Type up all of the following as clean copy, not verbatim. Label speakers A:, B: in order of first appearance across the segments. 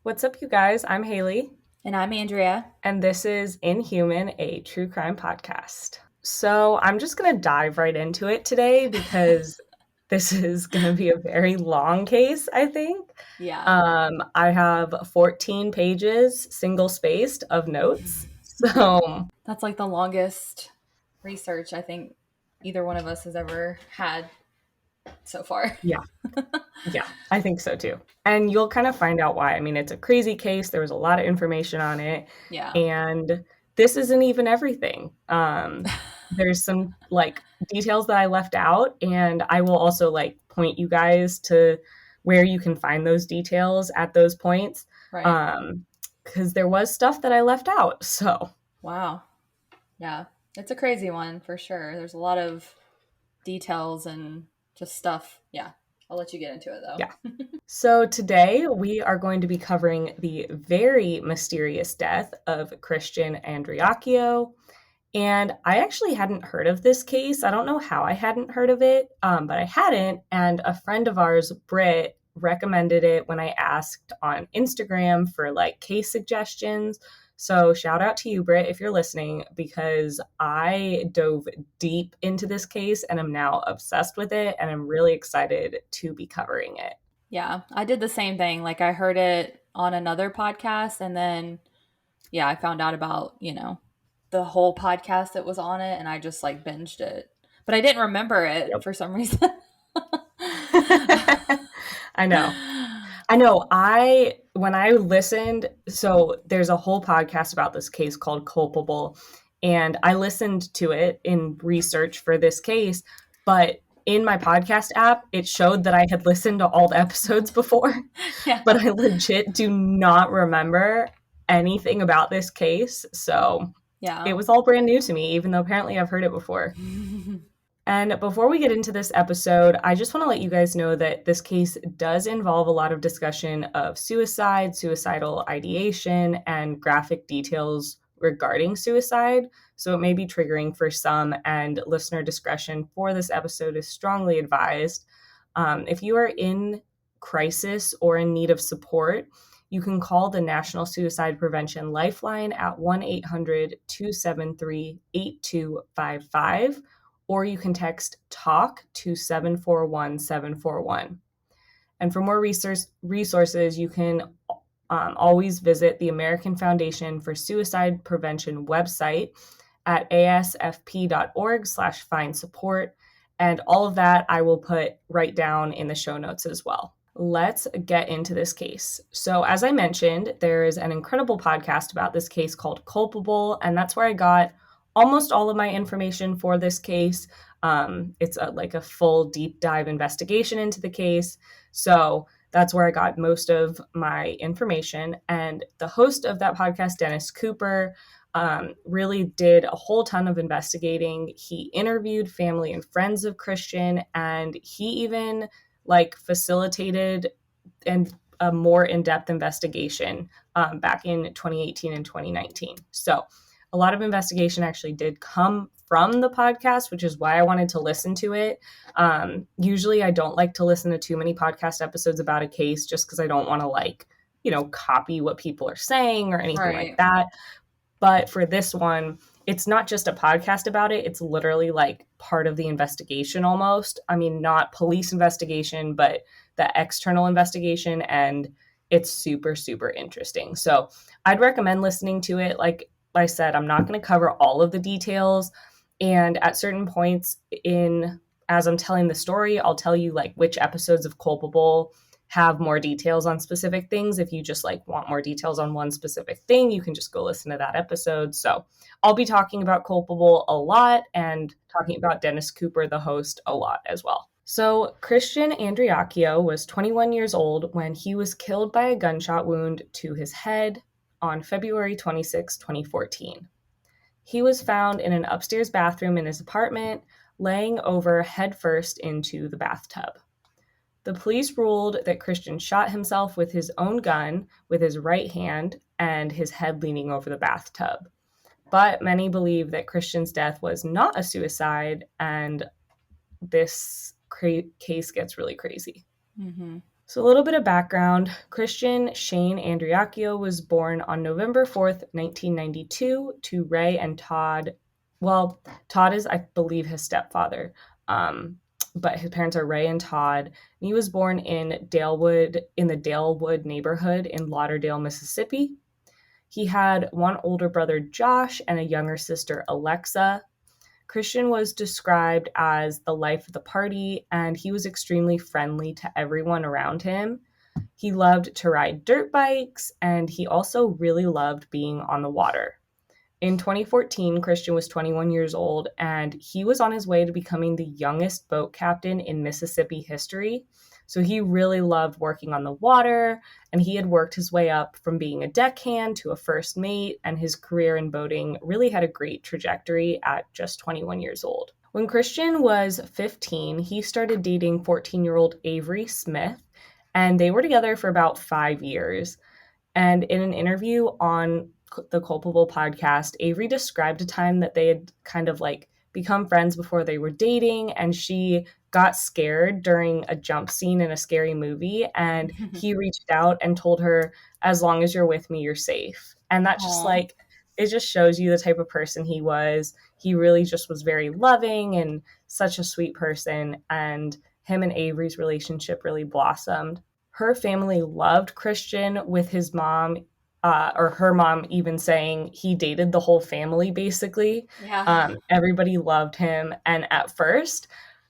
A: What's up, you guys? I'm Haley.
B: And I'm Andrea.
A: And this is Inhuman, a true crime podcast. So I'm just going to dive right into it today because this is going to be a very long case, I think.
B: Yeah.
A: I have 14 pages, single spaced, of notes. So
B: That's like the longest research I think either one of us has ever had so far.
A: yeah, yeah, I think so too. And you'll kind of find out why. I mean, it's a crazy case. There was a lot of information on it.
B: Yeah.
A: And this isn't even everything. There's some details that I left out, and I will also point you guys to where you can find those details at those points.
B: Right.
A: Because there was stuff that I left out. So
B: Wow. Yeah. It's a crazy one for sure. There's a lot of details and just stuff. Yeah. I'll let you get into it though.
A: yeah. So today we are going to be covering the very mysterious death of Christian Andreacchio. And I actually hadn't heard of this case. I don't know how I hadn't heard of it, but I hadn't. And a friend of ours, Britt, recommended it when I asked on Instagram for case suggestions. So shout out to you, Britt, if you're listening, because I dove deep into this case and am now obsessed with it. And I'm really excited to be covering it.
B: Yeah. I did the same thing. I heard it on another podcast and then, I found out about, the whole podcast that was on it and I just binged it. But I didn't remember it
A: Yep.
B: for some reason.
A: I know. When I listened, so there's a whole podcast about this case called Culpable, and I listened to it in research for this case, but in my podcast app, it showed that I had listened to all the episodes before,
B: Yeah.
A: but I legit do not remember anything about this case. So
B: Yeah.
A: it was all brand new to me, even though apparently I've heard it before. And before we get into this episode, I just want to let you guys know that this case does involve a lot of discussion of suicide, suicidal ideation, and graphic details regarding suicide. So it may be triggering for some, and listener discretion for this episode is strongly advised. If you are in crisis or in need of support, you can call the National Suicide Prevention Lifeline at 1-800-273-8255. Or you can text TALK to 741-741. And for more resources, you can always visit the American Foundation for Suicide Prevention website at asfp.org/find support. And all of that I will put right down in the show notes as well. Let's get into this case. So as I mentioned, there is an incredible podcast about this case called Culpable, and that's where I got almost all of my information for this case. It's a full deep dive investigation into the case. So that's where I got most of my information. And the host of that podcast, Dennis Cooper, really did a whole ton of investigating. He interviewed family and friends of Christian, and he even facilitated a more in-depth investigation back in 2018 and 2019. So a lot of investigation actually did come from the podcast, which is why I wanted to listen to it. Usually I don't like to listen to too many podcast episodes about a case just because I don't want to copy what people are saying or anything like that. But for this one, it's not just a podcast about it. It's literally part of the investigation almost. I mean, not police investigation, but the external investigation. And it's super, super interesting. So I'd recommend listening to it. Like I said, I'm not going to cover all of the details. And at certain points as I'm telling the story, I'll tell you which episodes of Culpable have more details on specific things. If you just want more details on one specific thing, you can just go listen to that episode. So I'll be talking about Culpable a lot and talking about Dennis Cooper, the host, a lot as well. So Christian Andreacchio was 21 years old when he was killed by a gunshot wound to his head on February 26, 2014. He was found in an upstairs bathroom in his apartment, laying over headfirst into the bathtub. The police ruled that Christian shot himself with his own gun with his right hand and his head leaning over the bathtub. But many believe that Christian's death was not a suicide, and this case gets really crazy.
B: Mm-hmm.
A: So, a little bit of background. Christian Shane Andreacchio was born on November 4th, 1992, to Ray and Todd. Well, Todd is, I believe, his stepfather, but his parents are Ray and Todd. And he was born in the Dalewood neighborhood in Lauderdale, Mississippi. He had one older brother, Josh, and a younger sister, Alexa. Christian was described as the life of the party, and he was extremely friendly to everyone around him. He loved to ride dirt bikes, and he also really loved being on the water. In 2014, Christian was 21 years old, and he was on his way to becoming the youngest boat captain in Mississippi history. So he really loved working on the water, and he had worked his way up from being a deckhand to a first mate, and his career in boating really had a great trajectory at just 21 years old. When Christian was 15, he started dating 14-year-old Avery Smith, and they were together for about 5 years. And in an interview on the Culpable podcast, Avery described a time that they had kind of like become friends before they were dating, and she got scared during a jump scene in a scary movie, and he reached out and told her, as long as you're with me, you're safe. And that just
B: Aw.
A: like, it just shows you the type of person he was. He really just was very loving and such a sweet person, and him and Avery's relationship really blossomed. Her family loved Christian, with his mom, or her mom even saying he dated the whole family, basically.
B: Yeah.
A: Everybody loved him. And at first,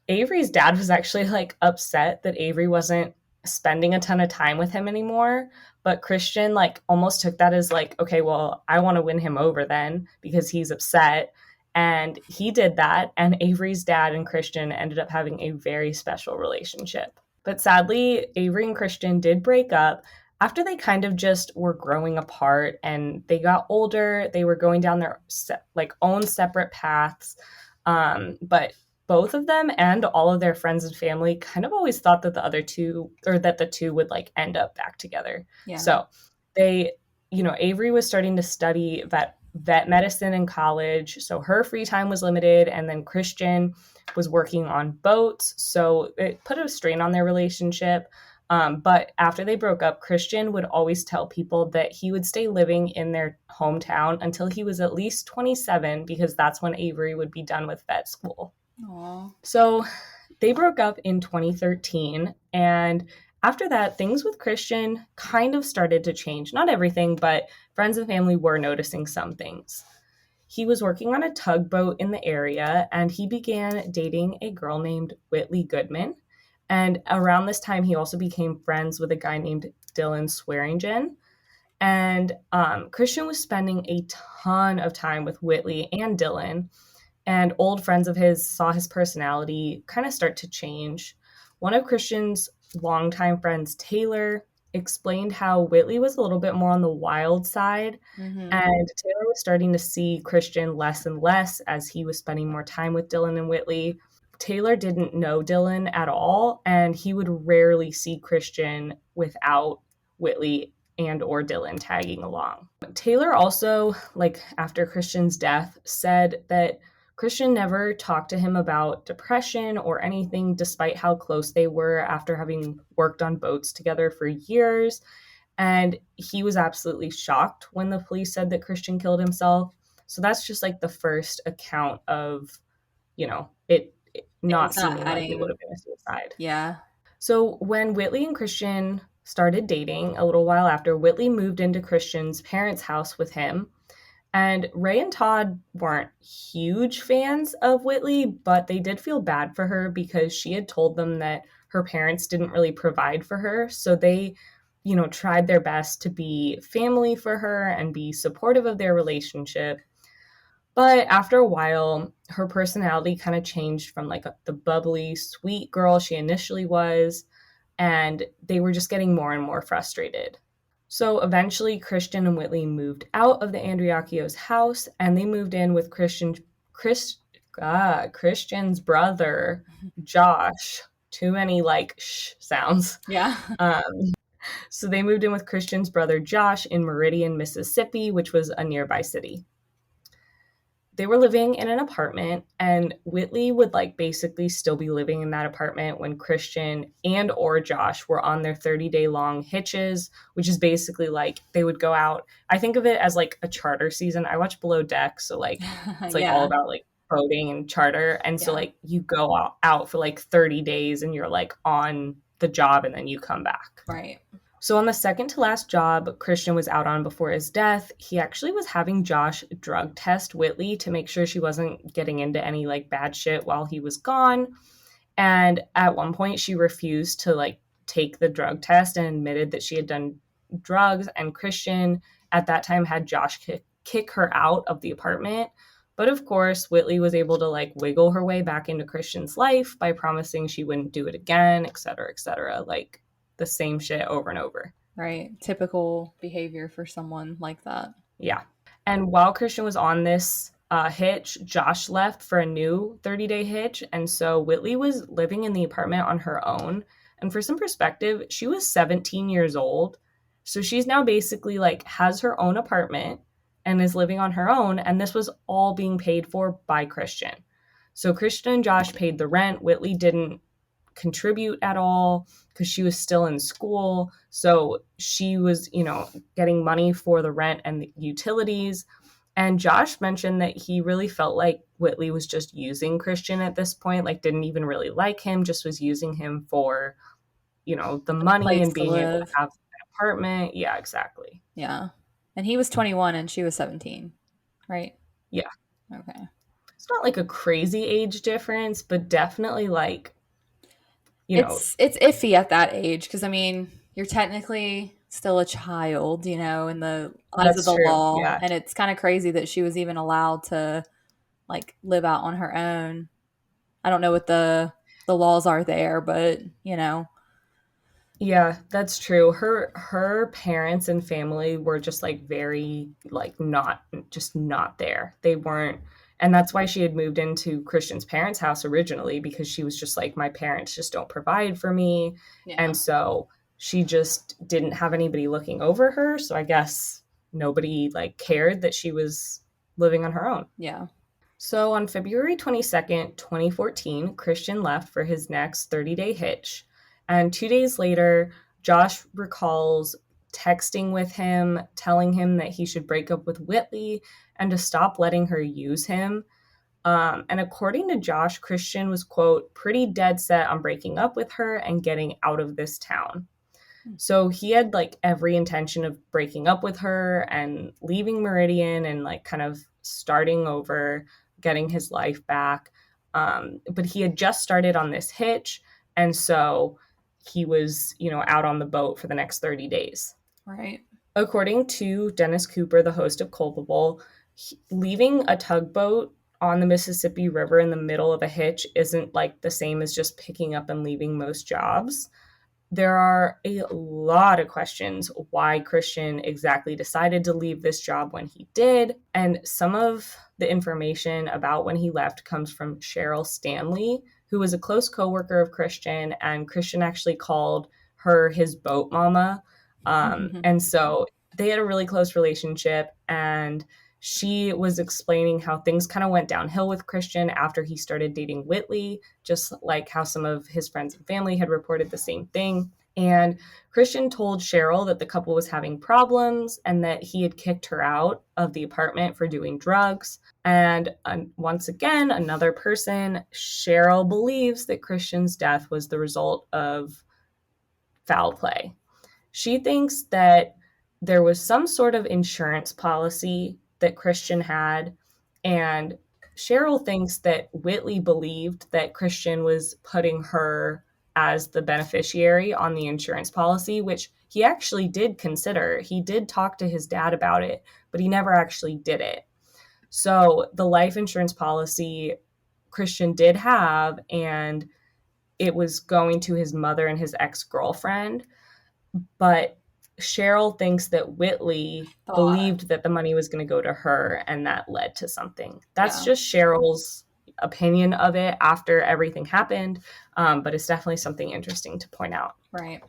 A: Avery's dad was actually like upset that Avery wasn't spending a ton of time with him anymore. But Christian like almost took that as like, okay, well, I want to win him over then because he's upset. And he did that. And Avery's dad and Christian ended up having a very special relationship. But sadly, Avery and Christian did break up after they kind of just were growing apart and they got older. They were going down their like own separate paths. But both of them and all of their friends and family kind of always thought that the other two, or that the two would like end up back together.
B: Yeah.
A: So they, Avery was starting to study vet medicine in college. So her free time was limited. And then Christian was working on boats. So it put a strain on their relationship. But after they broke up, Christian would always tell people that he would stay living in their hometown until he was at least 27, because that's when Avery would be done with vet school.
B: Aw.
A: So they broke up in 2013. And after that, things with Christian kind of started to change. Not everything, but friends and family were noticing some things. He was working on a tugboat in the area, and he began dating a girl named Whitley Goodman. And around this time, he also became friends with a guy named Dylan Swearingen. And Christian was spending a ton of time with Whitley and Dylan, and old friends of his saw his personality kind of start to change. One of Christian's longtime friends, Taylor, explained how Whitley was a little bit more on the wild side,
B: Mm-hmm.
A: and Taylor was starting to see Christian less and less as he was spending more time with Dylan and Whitley. Taylor didn't know Dylan at all, and he would rarely see Christian without Whitley and or Dylan tagging along. Taylor also, like after Christian's death, said that Christian never talked to him about depression or anything, despite how close they were after having worked on boats together for years. And he was absolutely shocked when the police said that Christian killed himself. So that's just like the first account of, it not
B: Things not
A: seeming like it would
B: adding.
A: have been a suicide.
B: Yeah.
A: So when Whitley and Christian started dating a little while after, Whitley moved into Christian's parents' house with him. And Ray and Todd weren't huge fans of Whitley, but they did feel bad for her because she had told them that her parents didn't really provide for her. So they, tried their best to be family for her and be supportive of their relationship. But after a while, her personality kind of changed from like the bubbly, sweet girl she initially was, and they were just getting more and more frustrated. So eventually, Christian and Whitley moved out of the Andreacchio's house, and they moved in with Christian's brother, Josh. Too many like sh sounds.
B: Yeah.
A: So they moved in with Christian's brother, Josh, in Meridian, Mississippi, which was a nearby city. they were living in an apartment, and Whitley would like basically still be living in that apartment when Christian and or Josh were on their 30-day long hitches, which is basically like they would go out. I think of it as like a charter season. I watch Below Deck, so like it's like all
B: Yeah.
A: about like boating and charter. And so
B: Yeah.
A: like you go out for like 30 days and you're like on the job and then you come back.
B: Right.
A: So, on the second to last job Christian was out on before his death, he actually was having Josh drug test Whitley to make sure she wasn't getting into any like bad shit while he was gone. And at one point, she refused to like take the drug test and admitted that she had done drugs. And Christian at that time had Josh kick her out of the apartment. But of course, Whitley was able to like wiggle her way back into Christian's life by promising she wouldn't do it again, et cetera, et cetera. Like, the same shit over and over.
B: Right. Typical behavior for someone like that.
A: Yeah. And while Christian was on this hitch, Josh left for a new 30-day hitch. And so Whitley was living in the apartment on her own. And for some perspective, she was 17 years old. So she's now basically like has her own apartment and is living on her own. And this was all being paid for by Christian. So Christian and Josh paid the rent. Whitley didn't contribute at all because she was still in school. So she was, getting money for the rent and the utilities. And Josh mentioned that he really felt like Whitley was just using Christian at this point, like didn't even really like him, just was using him for, the money
B: Place
A: and
B: to
A: being able to
B: live.
A: have an apartment. Yeah, exactly.
B: Yeah. And he was 21 and she was 17, right?
A: Yeah.
B: Okay.
A: It's not like a crazy age difference, but definitely like,
B: It's iffy at that age because I mean, you're technically still a child, in the eyes of
A: that's
B: the
A: true.
B: law,
A: Yeah.
B: and it's kind of crazy that she was even allowed to like live out on her own. I don't know what the laws are there, but
A: Yeah, that's true. Her parents and family were just like very like not there. They weren't, and that's why she had moved into Christian's parents' house originally, because she was just like, my parents just don't provide for me.
B: yeah,
A: And so she just didn't have anybody looking over her, so I guess nobody like cared that she was living on her own.
B: yeah,
A: So on February 22nd, 2014, Christian left for his next 30-day hitch. And 2 days later, Josh recalls texting with him, telling him that he should break up with Whitley and to stop letting her use him. And according to Josh, Christian was, quote, pretty dead set on breaking up with her and getting out of this town. So he had like every intention of breaking up with her and leaving Meridian and like kind of starting over, getting his life back. But he had just started on this hitch. And so he was, out on the boat for the next 30 days.
B: right,
A: According to Dennis Cooper, the host of Culpable, leaving a tugboat on the Mississippi River in the middle of a hitch isn't like the same as just picking up and leaving most jobs. There are a lot of questions why Christian exactly decided to leave this job when he did. And some of the information about when he left comes from Cheryl Stanley, who was a close coworker of Christian, and Christian actually called her his boat mama. And so they had a really close relationship, and she was explaining how things kind of went downhill with Christian after he started dating Whitley, just like how some of his friends and family had reported the same thing. And Christian told Cheryl that the couple was having problems and that he had kicked her out of the apartment for doing drugs. And once again, another person, Cheryl believes that Christian's death was the result of foul play. She thinks that there was some sort of insurance policy that Christian had, and Cheryl thinks that Whitley believed that Christian was putting her as the beneficiary on the insurance policy, which he actually did consider. He did talk to his dad about it, but he never actually did it. So the life insurance policy Christian did have, and it was going to his mother and his ex-girlfriend, but Cheryl thinks that Whitley
B: thought,
A: believed that the money was going to go to her, and that led to something. That's
B: yeah,
A: just Cheryl's opinion of it after everything happened, but it's definitely something interesting to point out.
B: right,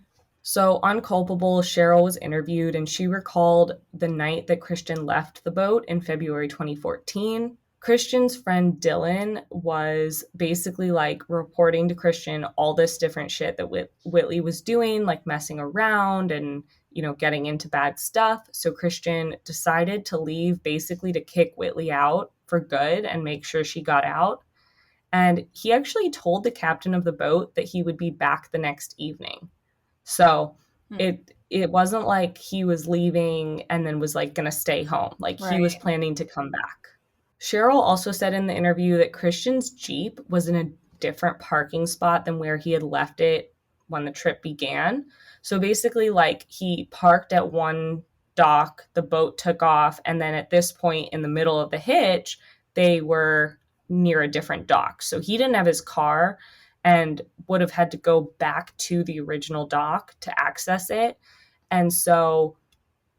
A: So on Culpable, Cheryl was interviewed, and she recalled the night that Christian left the boat in February 2014. Christian's friend Dylan was basically like reporting to Christian all this different shit that Whitley was doing, like messing around and, getting into bad stuff. So Christian decided to leave, basically to kick Whitley out for good and make sure she got out. And he actually told the captain of the boat that he would be back the next evening. So it wasn't like he was leaving and then was like going to stay home. Like he was
B: Right.
A: planning to come back. Cheryl also said in the interview that Christian's Jeep was in a different parking spot than where he had left it when the trip began. So basically, like, he parked at one dock, the boat took off, and then at this point in the middle of the hitch, they were near a different dock. So he didn't have his car and would have had to go back to the original dock to access it. And so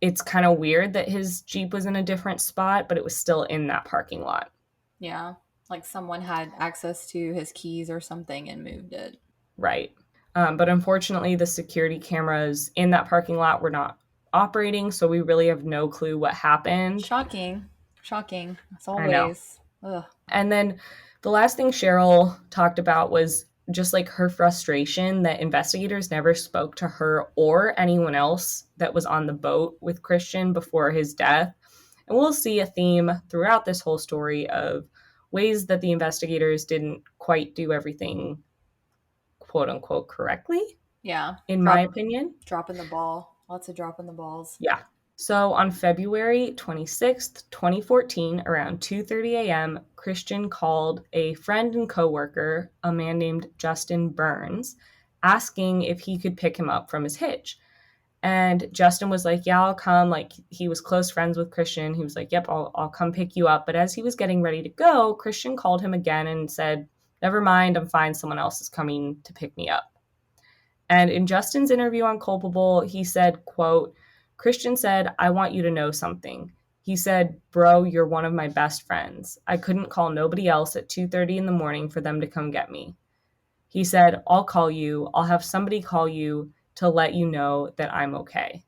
A: it's kind of weird that his Jeep was in a different spot, but it was still in that parking lot.
B: Yeah. Like someone had access to his keys or something and moved it.
A: Right. But unfortunately, the security cameras in that parking lot were not operating, so we really have no clue what happened.
B: Shocking. As always.
A: I know.
B: Ugh.
A: And then the last thing Cheryl talked about was just like her frustration that investigators never spoke to her or anyone else that was on the boat with Christian before his death. And we'll see a theme throughout this whole story of ways that the investigators didn't quite do everything, quote unquote, correctly.
B: Yeah.
A: In my opinion.
B: Dropping the ball. Lots of dropping the balls.
A: Yeah. So on February 26th, 2014, around 2:30 a.m., Christian called a friend and coworker, a man named Justin Burns, asking if he could pick him up from his hitch. And Justin was like, yeah, I'll come. Like, he was close friends with Christian. He was like, yep, I'll come pick you up. But as he was getting ready to go, Christian called him again and said, never mind, I'm fine. Someone else is coming to pick me up. And in Justin's interview on Culpable, he said, quote, Christian said, I want you to know something. He said, bro, you're one of my best friends. I couldn't call nobody else at 2:30 in the morning for them to come get me. He said, I'll call you. I'll have somebody call you to let you know that I'm okay.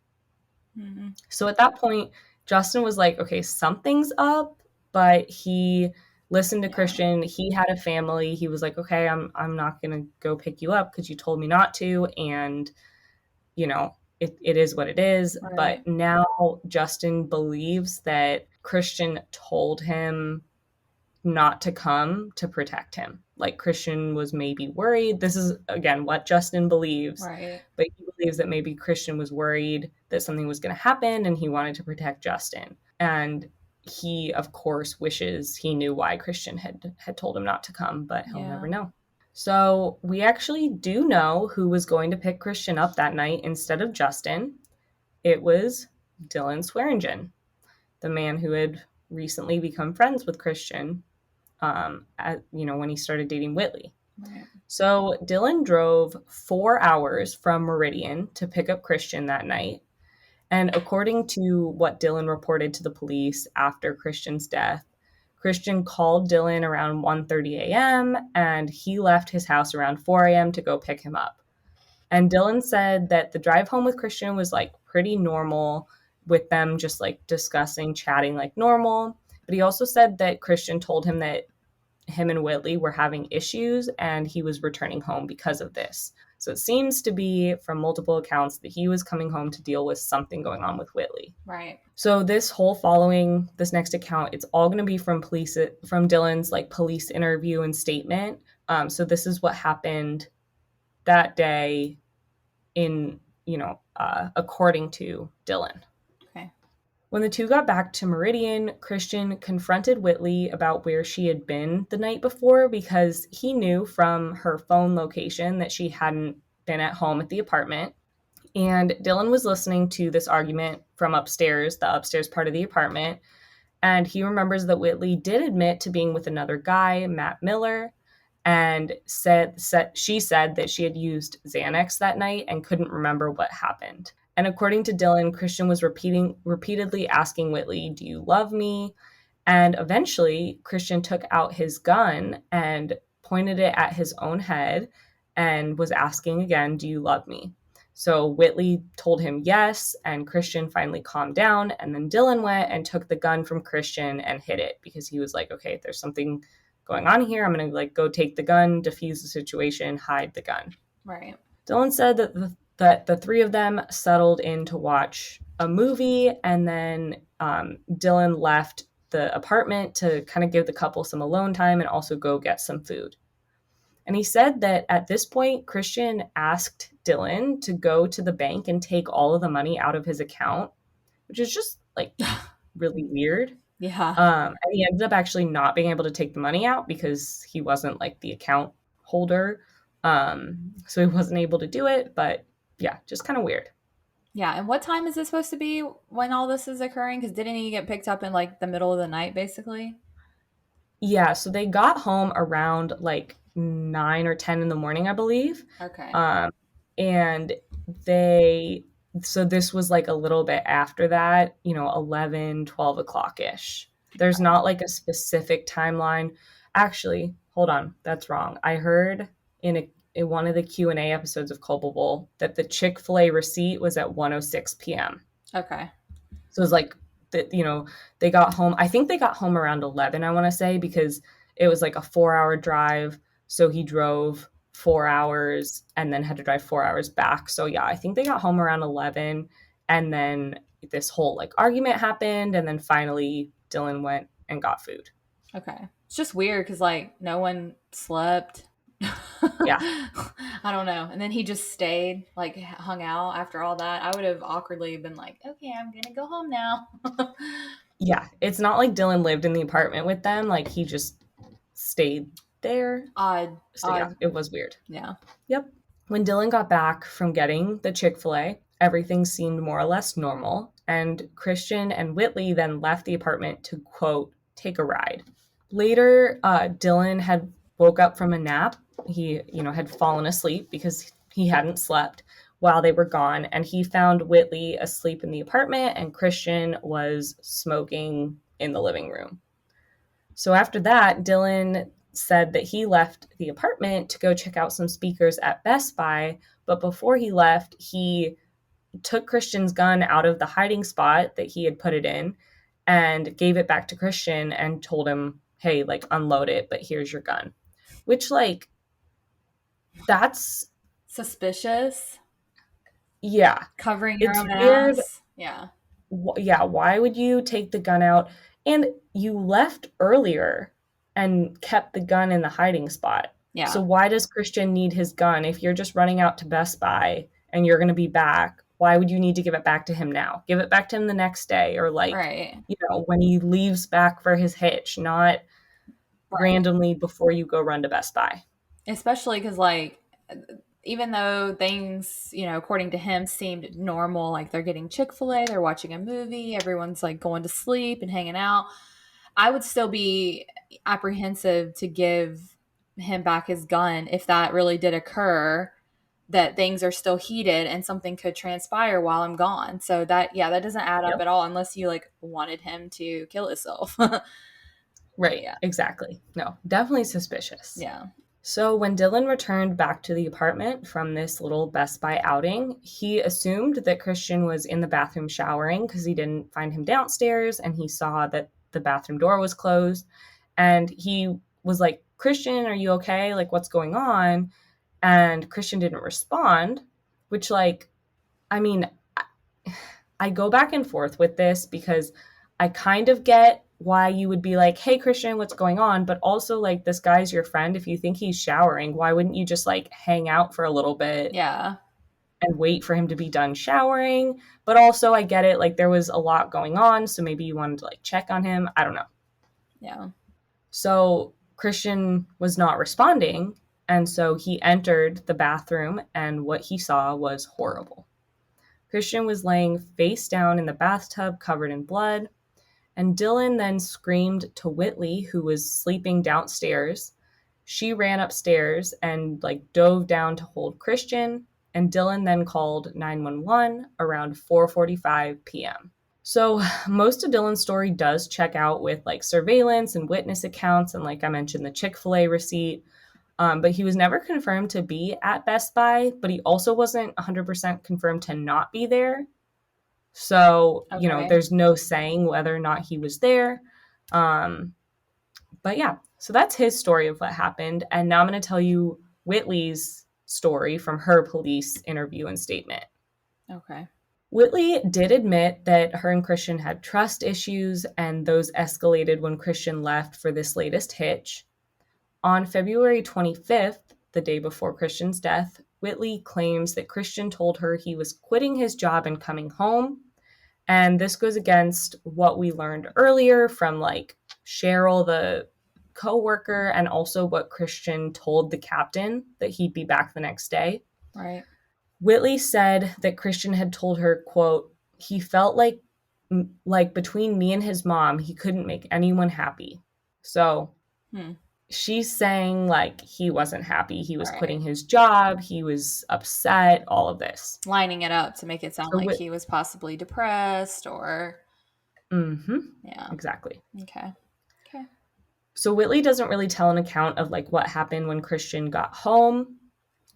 A: Mm-hmm. So at that point, Justin was like, okay, something's up, but he listened to Christian. He had a family. He was like, okay, I'm not going to go pick you up because you told me not to. And, it is what it is. Right. But now Justin believes that Christian told him not to come to protect him. Like, Christian was maybe worried. This is, again, what Justin believes.
B: Right.
A: But he believes that maybe Christian was worried that something was going to happen and he wanted to protect Justin. And he, of course, wishes he knew why Christian had told him not to come, but he'll never know. So we actually do know who was going to pick Christian up that night instead of Justin. It was Dylan Swearingen, the man who had recently become friends with Christian, when he started dating Whitley. Right. So Dylan drove 4 hours from Meridian to pick up Christian that night. And according to what Dylan reported to the police after Christian's death, Christian called Dylan around 1:30 a.m. and he left his house around 4 a.m. to go pick him up. And Dylan said that the drive home with Christian was like pretty normal, with them just like discussing, chatting like normal. But he also said that Christian told him that him and Whitley were having issues and he was returning home because of this. So it seems to be, from multiple accounts, that he was coming home to deal with something going on with Whitley.
B: Right.
A: So this next account, it's all going to be from Dylan's like police interview and statement. So this is what happened that day according to Dylan.
B: Okay.
A: When the two got back to Meridian, Christian confronted Whitley about where she had been the night before because he knew from her phone location that she hadn't been at home at the apartment. And Dylan was listening to this argument from upstairs, the upstairs part of the apartment. And he remembers that Whitley did admit to being with another guy, Matt Miller, and she said that she had used Xanax that night and couldn't remember what happened. And according to Dylan, Christian was repeatedly asking Whitley, do you love me? And eventually, Christian took out his gun and pointed it at his own head and was asking again, do you love me? So Whitley told him yes, and Christian finally calmed down. And then Dylan went and took the gun from Christian and hid it because he was like, okay, there's something going on here. I'm going to like go take the gun, defuse the situation, hide the gun.
B: Right.
A: Dylan said that the three of them settled in to watch a movie, and then Dylan left the apartment to kind of give the couple some alone time and also go get some food. And he said that at this point, Christian asked Dylan to go to the bank and take all of the money out of his account, which is just like really weird.
B: Yeah.
A: And he ended up actually not being able to take the money out because he wasn't like the account holder. So he wasn't able to do it. But yeah, just kind of weird.
B: Yeah. And what time is this supposed to be when all this is occurring? Because didn't he get picked up in like the middle of the night, basically?
A: Yeah, so they got home around like 9 or 10 in the morning, I believe.
B: Okay.
A: And they, so this was like a little bit after that, 11, 12 o'clock ish. There's not like a specific timeline. Actually, hold on, that's wrong. I heard in one of the Q&A episodes of Culpable that the Chick-fil-A receipt was at 1:06 p.m.
B: Okay.
A: So it was like that, they got home. I think they got home around 11, I want to say, because it was like a 4-hour drive. So he drove 4 hours and then had to drive 4 hours back. So yeah, I think they got home around 11. And then this whole like argument happened. And then finally Dylan went and got food.
B: Okay. It's just weird because like no one slept.
A: Yeah.
B: I don't know. And then he just stayed, like hung out after all that. I would have awkwardly been like, okay, I'm going to go home now.
A: Yeah. It's not like Dylan lived in the apartment with them. Like he just stayed there.
B: Odd.
A: So yeah, it was weird.
B: Yeah.
A: Yep. When Dylan got back from getting the Chick-fil-A, everything seemed more or less normal. And Christian and Whitley then left the apartment to, quote, take a ride. Later, Dylan had woke up from a nap. He, had fallen asleep because he hadn't slept while they were gone. And he found Whitley asleep in the apartment and Christian was smoking in the living room. So after that, Dylan said that he left the apartment to go check out some speakers at Best Buy. But before he left, he took Christian's gun out of the hiding spot that he had put it in and gave it back to Christian and told him, hey, like, unload it, but here's your gun. Which, like, that's
B: suspicious.
A: Yeah.
B: Covering your own
A: weird.
B: ass. Yeah.
A: Yeah, why would you take the gun out? And you left earlier and kept the gun in the hiding spot.
B: Yeah.
A: So why does Christian need his gun if you're just running out to Best Buy and you're going to be back? Why would you need to give it back to him now? Give it back to him the next day or like,
B: right.
A: When he leaves back for his hitch, not randomly before you go run to Best Buy.
B: Especially because like, even though things, according to him seemed normal, like they're getting Chick-fil-A, they're watching a movie, everyone's like going to sleep and hanging out, I would still be apprehensive to give him back his gun if that really did occur, that things are still heated and something could transpire while I'm gone. So that doesn't add up at all unless you like wanted him to kill himself.
A: Right. Yeah. Exactly. No, definitely suspicious.
B: Yeah.
A: So when Dylan returned back to the apartment from this little Best Buy outing, he assumed that Christian was in the bathroom showering because he didn't find him downstairs and he saw that the bathroom door was closed. And he was like, Christian, are you okay? Like, what's going on? And Christian didn't respond, which like, I mean, I go back and forth with this because I kind of get why you would be like, hey, Christian, what's going on? But also, like, this guy's your friend. If you think he's showering, why wouldn't you just, like, hang out for a little bit?
B: Yeah.
A: And wait for him to be done showering? But also, I get it. Like, there was a lot going on. So maybe you wanted to, like, check on him. I don't know.
B: Yeah.
A: So Christian was not responding. And so he entered the bathroom. And what he saw was horrible. Christian was laying face down in the bathtub covered in blood. And Dylan then screamed to Whitley, who was sleeping downstairs. She ran upstairs and like dove down to hold Christian. And Dylan then called 911 around 4:45 p.m. So most of Dylan's story does check out with like surveillance and witness accounts. And like I mentioned, the Chick-fil-A receipt. But he was never confirmed to be at Best Buy, but he also wasn't 100% confirmed to not be there. So,
B: Okay.
A: there's no saying whether or not he was there. But yeah, so that's his story of what happened. And now I'm going to tell you Whitley's story from her police interview and statement.
B: Okay.
A: Whitley did admit that her and Christian had trust issues, and those escalated when Christian left for this latest hitch. On February 25th, the day before Christian's death, Whitley claims that Christian told her he was quitting his job and coming home. And this goes against what we learned earlier from like Cheryl, the co-worker, and also what Christian told the captain that he'd be back the next day.
B: Right.
A: Whitley said that Christian had told her, quote, he felt like between me and his mom, he couldn't make anyone happy. So she's saying like he wasn't happy. He was quitting his job. He was upset, all of this.
B: Lining it up to make it sound like he was possibly depressed or. Yeah.
A: Exactly.
B: Okay.
A: So Whitley doesn't really tell an account of like what happened when Christian got home,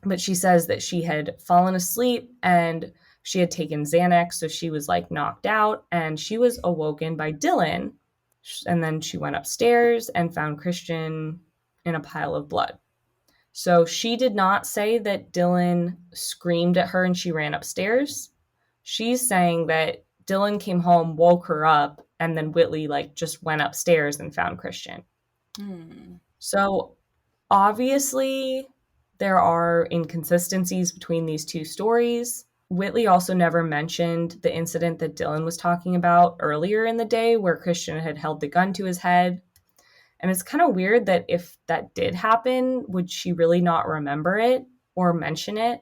A: but she says that she had fallen asleep and she had taken Xanax, so she was like knocked out, and she was awoken by Dylan. And then she went upstairs and found Christian in a pile of blood. So she did not say that Dylan screamed at her and she ran upstairs. She's saying that Dylan came home, woke her up, and then Whitley like just went upstairs and found Christian. So obviously there are inconsistencies between these two stories. Whitley also never mentioned the incident that Dylan was talking about earlier in the day where Christian had held the gun to his head. And it's kind of weird that if that did happen, would she really not remember it or mention it?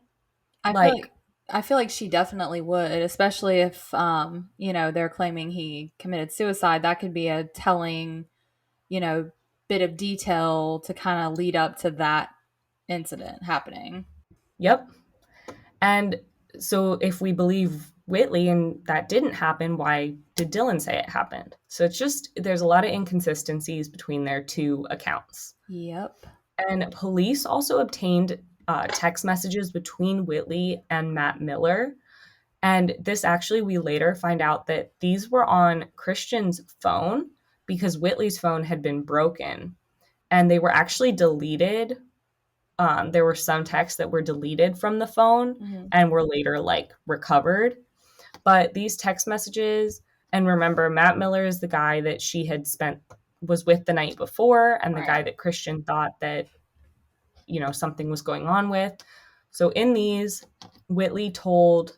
B: I feel like she definitely would, especially if they're claiming he committed suicide. That could be a telling, bit of detail to kind of lead up to that incident happening.
A: Yep. And so if we believe Whitley and that didn't happen, why did Dylan say it happened? So it's just, there's a lot of inconsistencies between their two accounts.
B: Yep.
A: And police also obtained text messages between Whitley and Matt Miller. And this actually, we later find out that these were on Christian's phone because Whitley's phone had been broken. And they were actually deleted. There were some texts that were deleted from the phone and were later like recovered. But these text messages, and remember, Matt Miller is the guy that she had was with the night before, and the guy that Christian thought that, something was going on with. So in these, Whitley told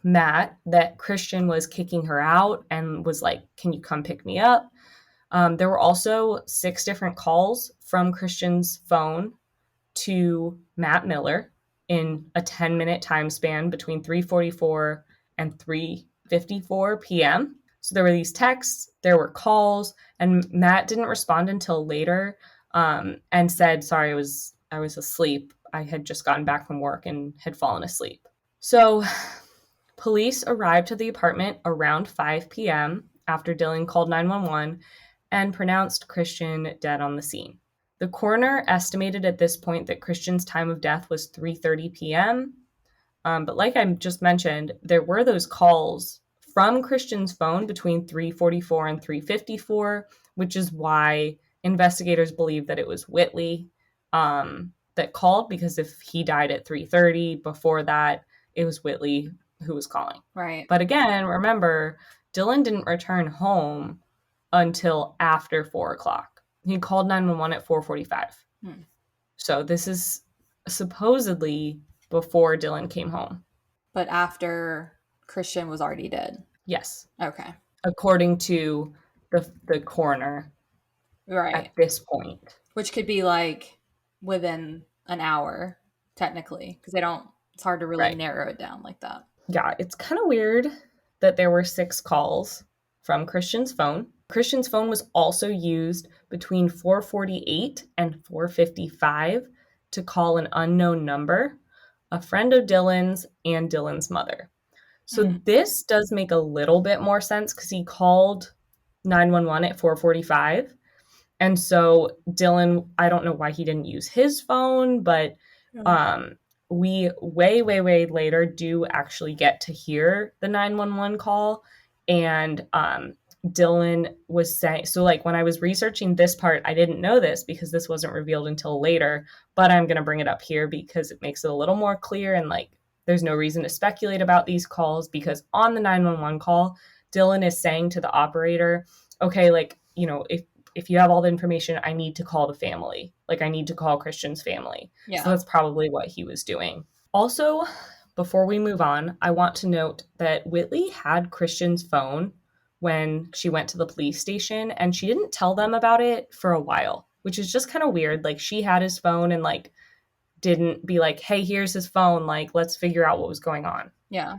A: Matt that Christian was kicking her out and was like, can you come pick me up? There were also 6 different calls from Christian's phone to Matt Miller in a 10-minute time span between 3:44 and 3:54 p.m. So there were these texts, there were calls, and Matt didn't respond until later and said, sorry, I was asleep. I had just gotten back from work and had fallen asleep. So police arrived to the apartment around 5 p.m. after Dylan called 911 and pronounced Christian dead on the scene. The coroner estimated at this point that Christian's time of death was 3:30 p.m. But like I just mentioned, there were those calls from Christian's phone between 3:44 and 3:54, which is why investigators believe that it was Whitley that called, because if he died at 3:30 before that, it was Whitley who was calling.
B: Right.
A: But again, remember, Dylan didn't return home until after 4 o'clock. He called 911 at 4:45. So this is supposedly before Dylan came home.
B: But after Christian was already dead?
A: Yes.
B: Okay.
A: According to the coroner at this point.
B: Which could be like within an hour, technically, because it's hard to really narrow it down like that.
A: Yeah, it's kind of weird that there were 6 calls from Christian's phone. Christian's phone was also used between 4:48 and 4:55 to call an unknown number, a friend of Dylan's, and Dylan's mother. So this does make a little bit more sense because he called 911 at 4:45, And so Dylan, I don't know why he didn't use his phone, but
B: Yeah.
A: um, we way later do actually get to hear the 911 call. And Dylan was saying, so like when I was researching this part, I didn't know this because this wasn't revealed until later, but I'm going to bring it up here because it makes it a little more clear and like there's no reason to speculate about these calls because on the 911 call, Dylan is saying to the operator, okay, like, you know, if you have all the information, I need to call the family. Like I need to call Christian's family. So
B: Yeah.
A: that's probably what he was doing. Also, before we move on, I want to note that Whitley had Christian's phone when she went to the police station and she didn't tell them about it for a while, which is just kind of weird. Like she had his phone and like didn't be like, "Hey, here's his phone. Like let's figure out what was going on."
B: Yeah.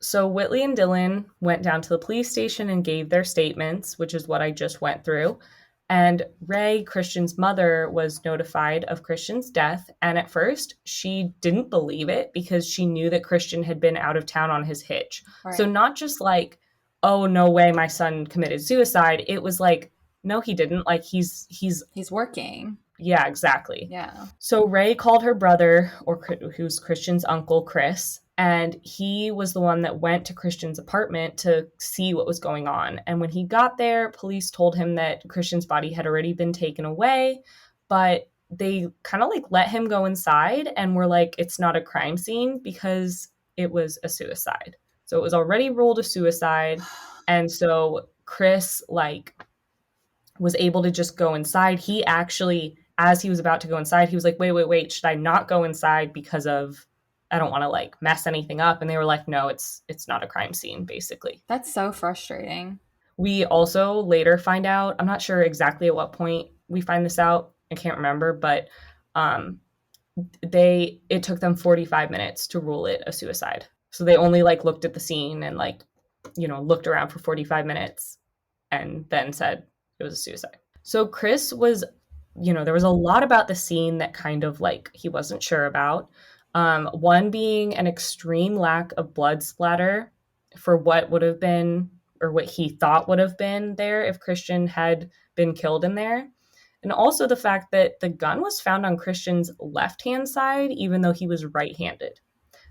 A: So Whitley and Dylan went down to the police station and gave their statements, which is what I just went through. And Ray, Christian's mother, was notified of Christian's death. And at first, she didn't believe it because she knew that Christian had been out of town on his hitch. So,
B: Right.
A: not just like, oh, no way, my son committed suicide. It was like, no, he didn't. Like,
B: He's working.
A: yeah, exactly.
B: Yeah.
A: So Ray called her brother, or who's Christian's uncle, Chris, and he was the one that went to Christian's apartment to see what was going on. And when he got there, police told him that Christian's body had already been taken away, but they kind of like let him go inside and were like, it's not a crime scene because it was a suicide. So it was already ruled a suicide. And so Chris, like, was able to just go inside. He actually, as he was about to go inside, he was like, wait, should I not go inside because of I don't want to like mess anything up? And they were like, no, it's not a crime scene, basically.
B: That's so frustrating.
A: We also later find out, I'm not sure exactly at what point we find this out. I can't remember, but um it took them 45 minutes to rule it a suicide. So they only like looked at the scene and like, you know, looked around for 45 minutes and then said it was a suicide. So Chris was, you know, there was a lot about the scene that kind of like he wasn't sure about. One being an extreme lack of blood splatter for what would have been or what he thought would have been there if Christian had been killed in there. And also the fact that the gun was found on Christian's left hand side, even though he was right handed.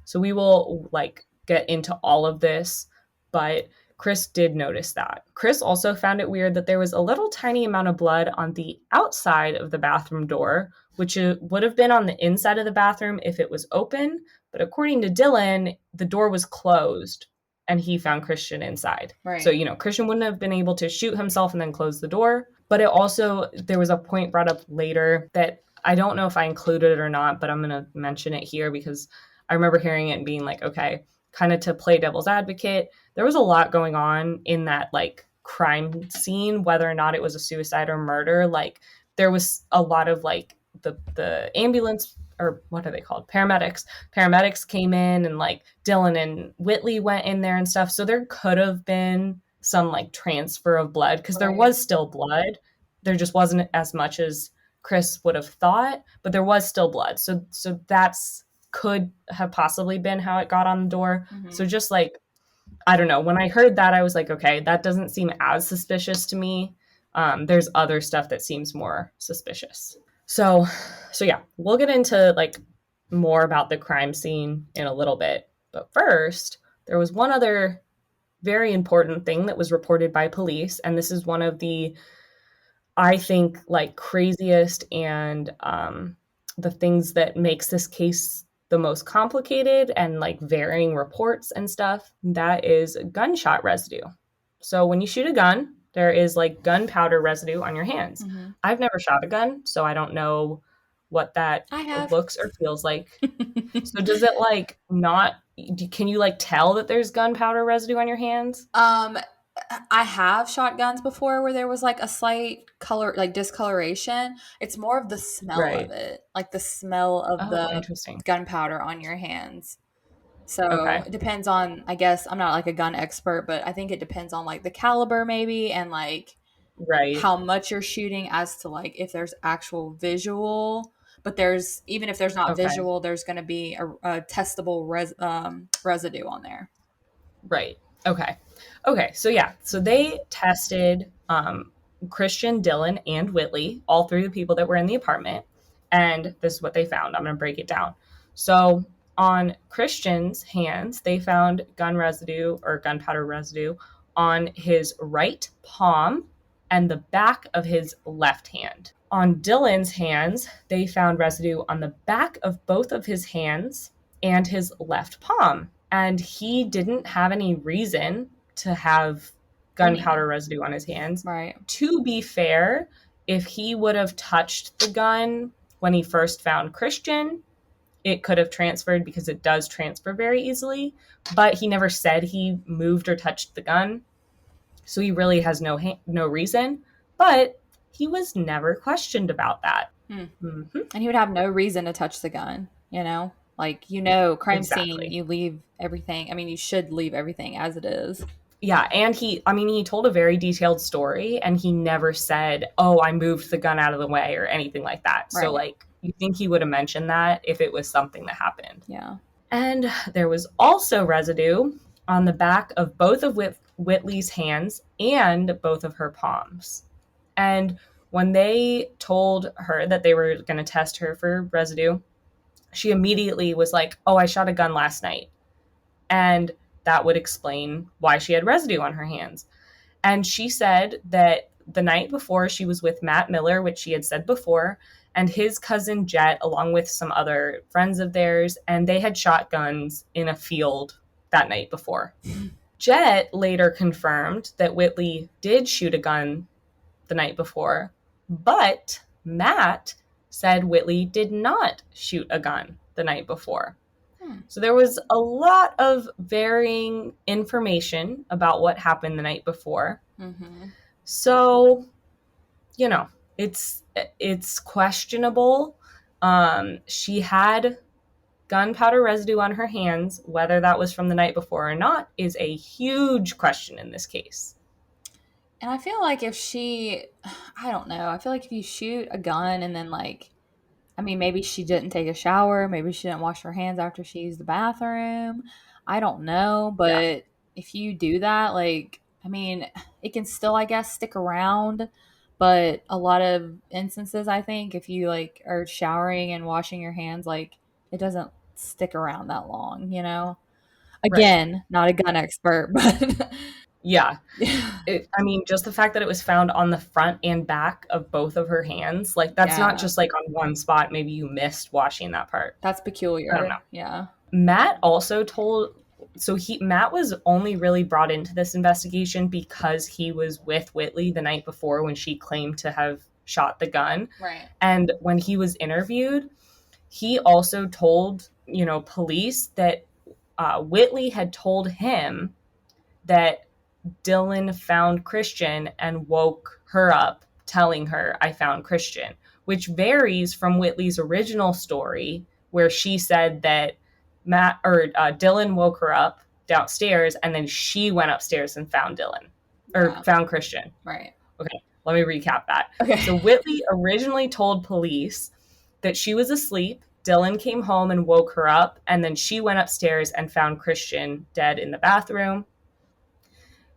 A: So we will like get into all of this, but Chris did notice that. Chris also found it weird that there was a little tiny amount of blood on the outside of the bathroom door, which would have been on the inside of the bathroom if it was open. But according to Dylan, the door was closed and he found Christian inside. So,
B: Right.
A: you know, Christian wouldn't have been able to shoot himself and then close the door. But it also, there was a point brought up later that I don't know if I included it or not, but I'm going to mention it here because I remember hearing it and being like, okay, kind of to play devil's advocate, there was a lot going on in that like crime scene, whether or not it was a suicide or murder. Like there was a lot of like the ambulance or what are they called? Paramedics. Paramedics came in and like Dylan and Whitley went in there and stuff. So there could have been some like transfer of blood because there
B: Right.
A: was still blood. There just wasn't as much as Chris would have thought, but there was still blood. So that's could have possibly been how it got on the door.
B: Mm-hmm.
A: So just like I don't know, when I heard that I was like, okay, that doesn't seem as suspicious to me. There's other stuff that seems more suspicious. So yeah, we'll get into like more about the crime scene in a little bit. But first, there was one other very important thing that was reported by police, and this is one of the I think like craziest and the things that makes this case the most complicated and like varying reports and stuff, that is gunshot residue. So when you shoot a gun, there is like gunpowder residue on your hands.
B: Mm-hmm.
A: I've never shot a gun, so I don't know what that
B: I have.
A: looks or feels like. So does it like not can you like tell that there's gunpowder residue on your hands?
B: um, I have shotguns before where there was like a slight color, like discoloration. It's more of the smell of
A: Right.
B: it, like the smell of
A: Oh,
B: the
A: interesting.
B: gunpowder on your hands. So
A: Okay.
B: it depends on, I guess, I'm not like a gun expert, but I think it depends on like the caliber maybe and like
A: Right.
B: how much you're shooting as to like if there's actual visual. But there's, even if there's not
A: Okay.
B: visual, there's going to be a testable residue on there.
A: Right. Okay. Okay. So yeah. So they tested Christian, Dylan, and Whitley, all three of the people that were in the apartment. And this is what they found. I'm going to break it down. So on Christian's hands, they found gun residue or gunpowder residue on his right palm and the back of his left hand. On Dylan's hands, they found residue on the back of both of his hands and his left palm. And he didn't have any reason to have gunpowder residue on his hands.
B: Right.
A: To be fair, if he would have touched the gun when he first found Christian, it could have transferred because it does transfer very easily. But he never said he moved or touched the gun. So he really has no reason. But he was never questioned about that.
B: And he would have no reason to touch the gun, Like, crime scene, you leave everything. I mean, you should leave everything as it is.
A: Yeah, and he told a very detailed story, and he never said, oh, I moved the gun out of the way or anything like that. Right. So, like, you think he would have mentioned that if it was something that happened.
B: Yeah.
A: And there was also residue on the back of both of Whitley's hands and both of her palms. And when they told her that they were going to test her for residue, she immediately was like, oh, I shot a gun last night. And that would explain why she had residue on her hands. And she said that the night before she was with Matt Miller, which she had said before, and his cousin Jet, along with some other friends of theirs, and they had shot guns in a field that night before. Jet later confirmed that Whitley did shoot a gun the night before, but Matt said Whitley did not shoot a gun the night before. So there was a lot of varying information about what happened the night before. Mm-hmm. So, it's questionable. She had gunpowder residue on her hands. Whether that was from the night before or not is a huge question in this case.
B: And I feel like I don't know. I feel like if you shoot a gun and then maybe she didn't take a shower. Maybe she didn't wash her hands after she used the bathroom. I don't know. But if you do that, it can still, I guess, stick around. But a lot of instances, I think, if you, are showering and washing your hands, it doesn't stick around that long, Again, not a gun expert, but...
A: Yeah. Just the fact that it was found on the front and back of both of her hands, that's not just on one spot. Maybe you missed washing that part.
B: That's peculiar.
A: I don't know.
B: Yeah.
A: Matt also Matt was only really brought into this investigation because he was with Whitley the night before when she claimed to have shot the gun.
B: Right.
A: And when he was interviewed, he also told, police that Whitley had told him that Dylan found Christian and woke her up telling her, I found Christian, which varies from Whitley's original story where she said that Dylan woke her up downstairs and then she went upstairs and found found Christian.
B: Right.
A: Okay, let me recap that.
B: Okay.
A: So Whitley originally told police that she was asleep. Dylan came home and woke her up, and then she went upstairs and found Christian dead in the bathroom.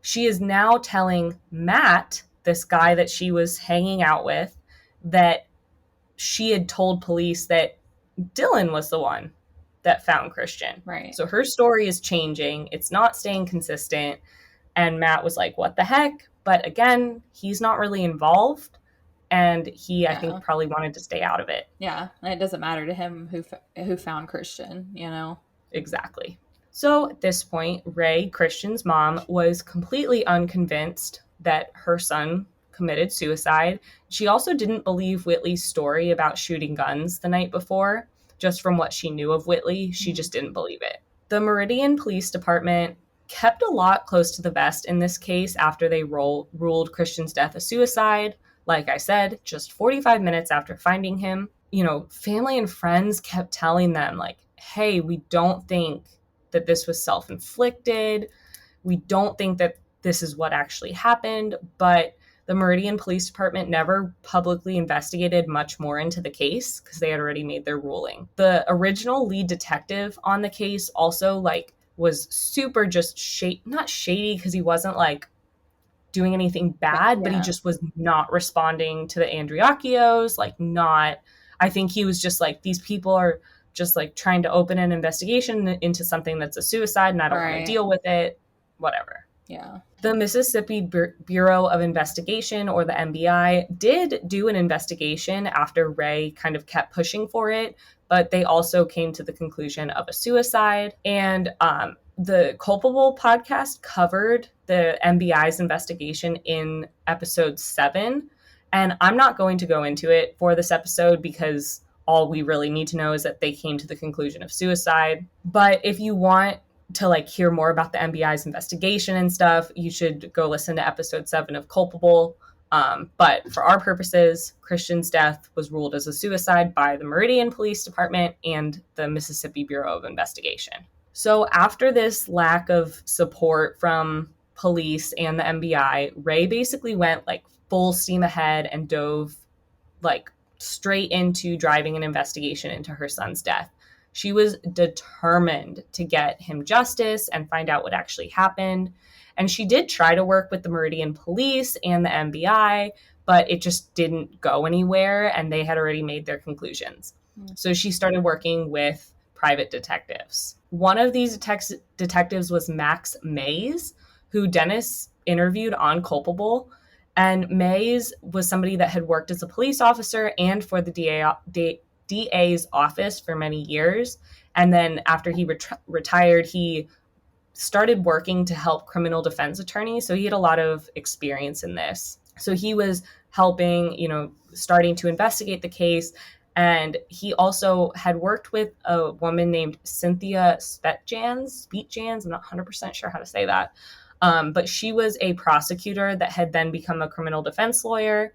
A: She is now telling Matt, this guy that she was hanging out with, that she had told police that Dylan was the one that found Christian.
B: Right.
A: So her story is changing. It's not staying consistent. And Matt was like, what the heck? But again, he's not really involved. And he, I think, probably wanted to stay out of it.
B: Yeah. And it doesn't matter to him who found Christian,
A: Exactly. So at this point, Ray, Christian's mom, was completely unconvinced that her son committed suicide. She also didn't believe Whitley's story about shooting guns the night before. Just from what she knew of Whitley, she just didn't believe it. The Meridian Police Department kept a lot close to the vest in this case after they ruled Christian's death a suicide. Like I said, just 45 minutes after finding him, family and friends kept telling them, hey, we don't think that this was self-inflicted. We don't think that this is what actually happened, but the Meridian Police Department never publicly investigated much more into the case because they had already made their ruling. The original lead detective on the case also was super just not shady because he wasn't doing anything bad, but he
B: Yeah.
A: just was not responding to the Andreacchios, like not, I think he was just like, these people are just like trying to open an investigation into something that's a suicide and I don't want to
B: Right.
A: deal with it, whatever.
B: Yeah.
A: The Mississippi Bureau of Investigation, or the MBI, did do an investigation after Ray kind of kept pushing for it, but they also came to the conclusion of a suicide. And the Culpable podcast covered the MBI's investigation in episode 7. And I'm not going to go into it for this episode because all we really need to know is that they came to the conclusion of suicide. But if you want to like hear more about the MBI's investigation and stuff, you should go listen to episode 7 of Culpable. But for our purposes, Christian's death was ruled as a suicide by the Meridian Police Department and the Mississippi Bureau of Investigation. So after this lack of support from police and the MBI, Ray basically went like full steam ahead and dove like straight into driving an investigation into her son's death. She was determined to get him justice and find out what actually happened. And she did try to work with the Meridian Police and the MBI, but it just didn't go anywhere and they had already made their conclusions. So she started working with private detectives. One of these detectives was Max Mays, who Dennis interviewed on Culpable. And Mays was somebody that had worked as a police officer and for the DA's office for many years. And then after he retired, he started working to help criminal defense attorneys. So he had a lot of experience in this. So he was helping, starting to investigate the case. And he also had worked with a woman named Cynthia Spetjans. I'm not 100% sure how to say that. But she was a prosecutor that had then become a criminal defense lawyer.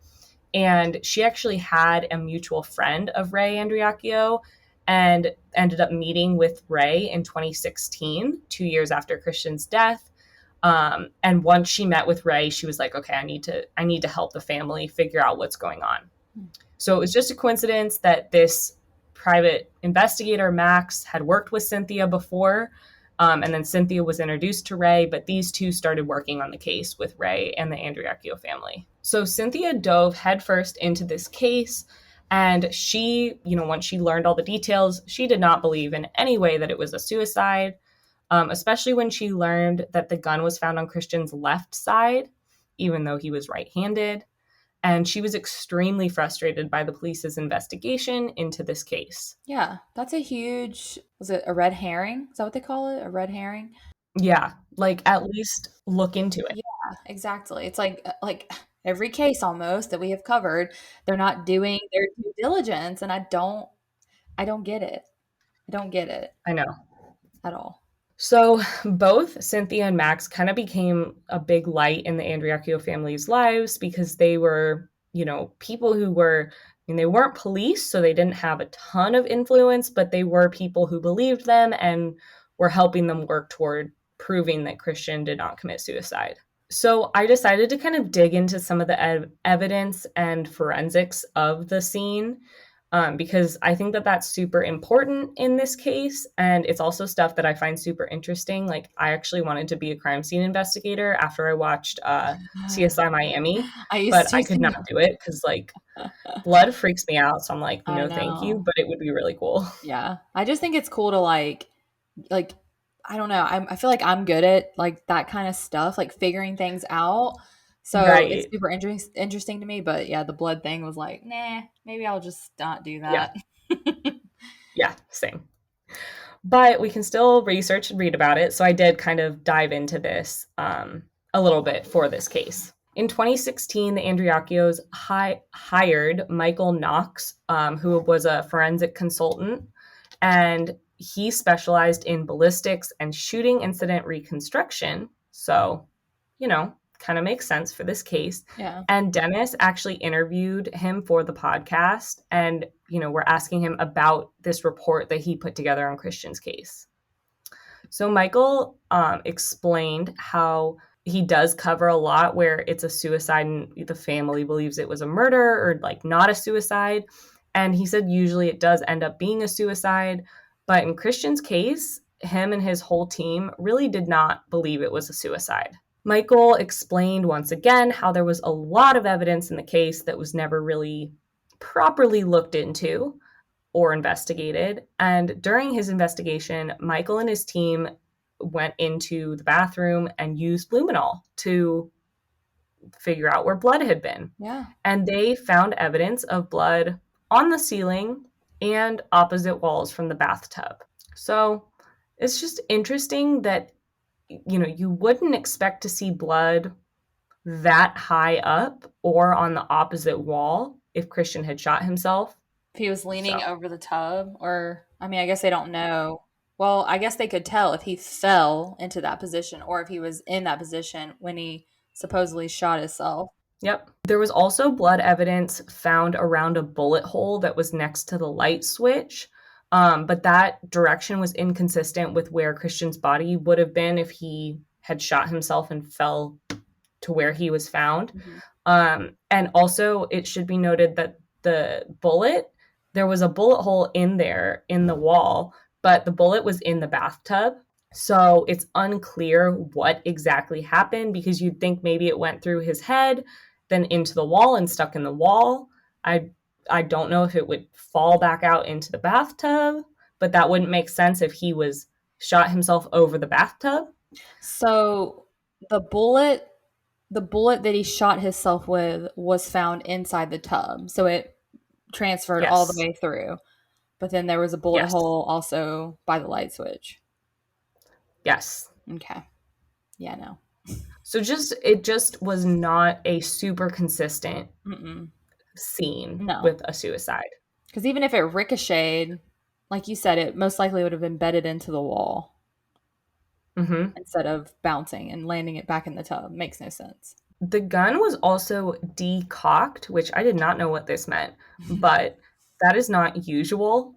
A: And she actually had a mutual friend of Ray Andreacchio and ended up meeting with Ray in 2016, 2 years after Christian's death. And once she met with Ray, she was like, okay, I need to help the family figure out what's going on. So it was just a coincidence that this private investigator, Max, had worked with Cynthia before. And then Cynthia was introduced to Ray, but these two started working on the case with Ray and the Andreacchio family. So Cynthia dove headfirst into this case. And she, once she learned all the details, she did not believe in any way that it was a suicide, especially when she learned that the gun was found on Christian's left side, even though he was right-handed. And she was extremely frustrated by the police's investigation into this case.
B: Yeah, that's a huge, was it a red herring? Is that what they call it? A red herring?
A: Yeah, like at least look into it.
B: Yeah, exactly. It's like every case almost that we have covered, they're not doing their due diligence, and I don't get it. I don't get it
A: I know.
B: at all.
A: So both Cynthia and Max kind of became a big light in the Andreacchio family's lives because they were, people who were, they weren't police, so they didn't have a ton of influence, but they were people who believed them and were helping them work toward proving that Christian did not commit suicide. So I decided to kind of dig into some of the evidence and forensics of the scene. Because I think that that's super important in this case. And it's also stuff that I find super interesting. Like, I actually wanted to be a crime scene investigator after I watched CSI Miami,
B: I used
A: but
B: to
A: I could not
B: think,
A: do it because, like, blood freaks me out. So I'm like,
B: I
A: no, thank you.
B: know.
A: But it would be really cool.
B: Yeah. I just think it's cool to like I don't know. I feel like I'm good at like that kind of stuff, like figuring things out. So it's
A: Right.
B: super interesting to me. But yeah, the blood thing was like, nah, maybe I'll just not do
A: Yeah.
B: that.
A: Yeah. Same. But we can still research and read about it. So I did kind of dive into this a little bit for this case. In 2016, the Andreacchios hired Michael Knox, who was a forensic consultant, and he specialized in ballistics and shooting incident reconstruction. So, kind of makes sense for this case.
B: Yeah.
A: And Dennis actually interviewed him for the podcast, and we're asking him about this report that he put together on Christian's case. So Michael explained how he does cover a lot where it's a suicide and the family believes it was a murder or like not a suicide. And he said usually it does end up being a suicide. But in Christian's case, him and his whole team really did not believe it was a suicide. Michael explained once again how there was a lot of evidence in the case that was never really properly looked into or investigated. And during his investigation, Michael and his team went into the bathroom and used luminol to figure out where blood had been.
B: Yeah.
A: And they found evidence of blood on the ceiling and opposite walls from the bathtub. So it's just interesting that, you wouldn't expect to see blood that high up or on the opposite wall if Christian had shot himself.
B: If he was
A: So,
B: leaning over the tub, or, I mean, I guess they don't know. Well, I guess they could tell if he fell into that position or if he was in that position when he supposedly shot himself.
A: yep. There was also blood evidence found around a bullet hole that was next to the light switch. But that direction was inconsistent with where Christian's body would have been if he had shot himself and fell to where he was found. And also, it should be noted that there was a bullet hole in there in the wall, but the bullet was in the bathtub. So it's unclear what exactly happened because you'd think maybe it went through his head, then into the wall and stuck in the wall. I don't know if it would fall back out into the bathtub, but that wouldn't make sense if he was shot himself over the bathtub.
B: So the bullet that he shot himself with was found inside the tub. So it transferred all the
A: Yes.
B: way through. But then there was a bullet
A: Yes.
B: hole also by the light switch.
A: Yes.
B: Okay. Yeah, no.
A: So it just was not a super consistent
B: Mm-mm.
A: scene
B: No.
A: with a suicide.
B: Because even if it ricocheted, like you said, it most likely would have embedded into the wall instead of bouncing and landing it back in the tub. Makes no sense.
A: The gun was also decocked, which I did not know what this meant, but that is not usual.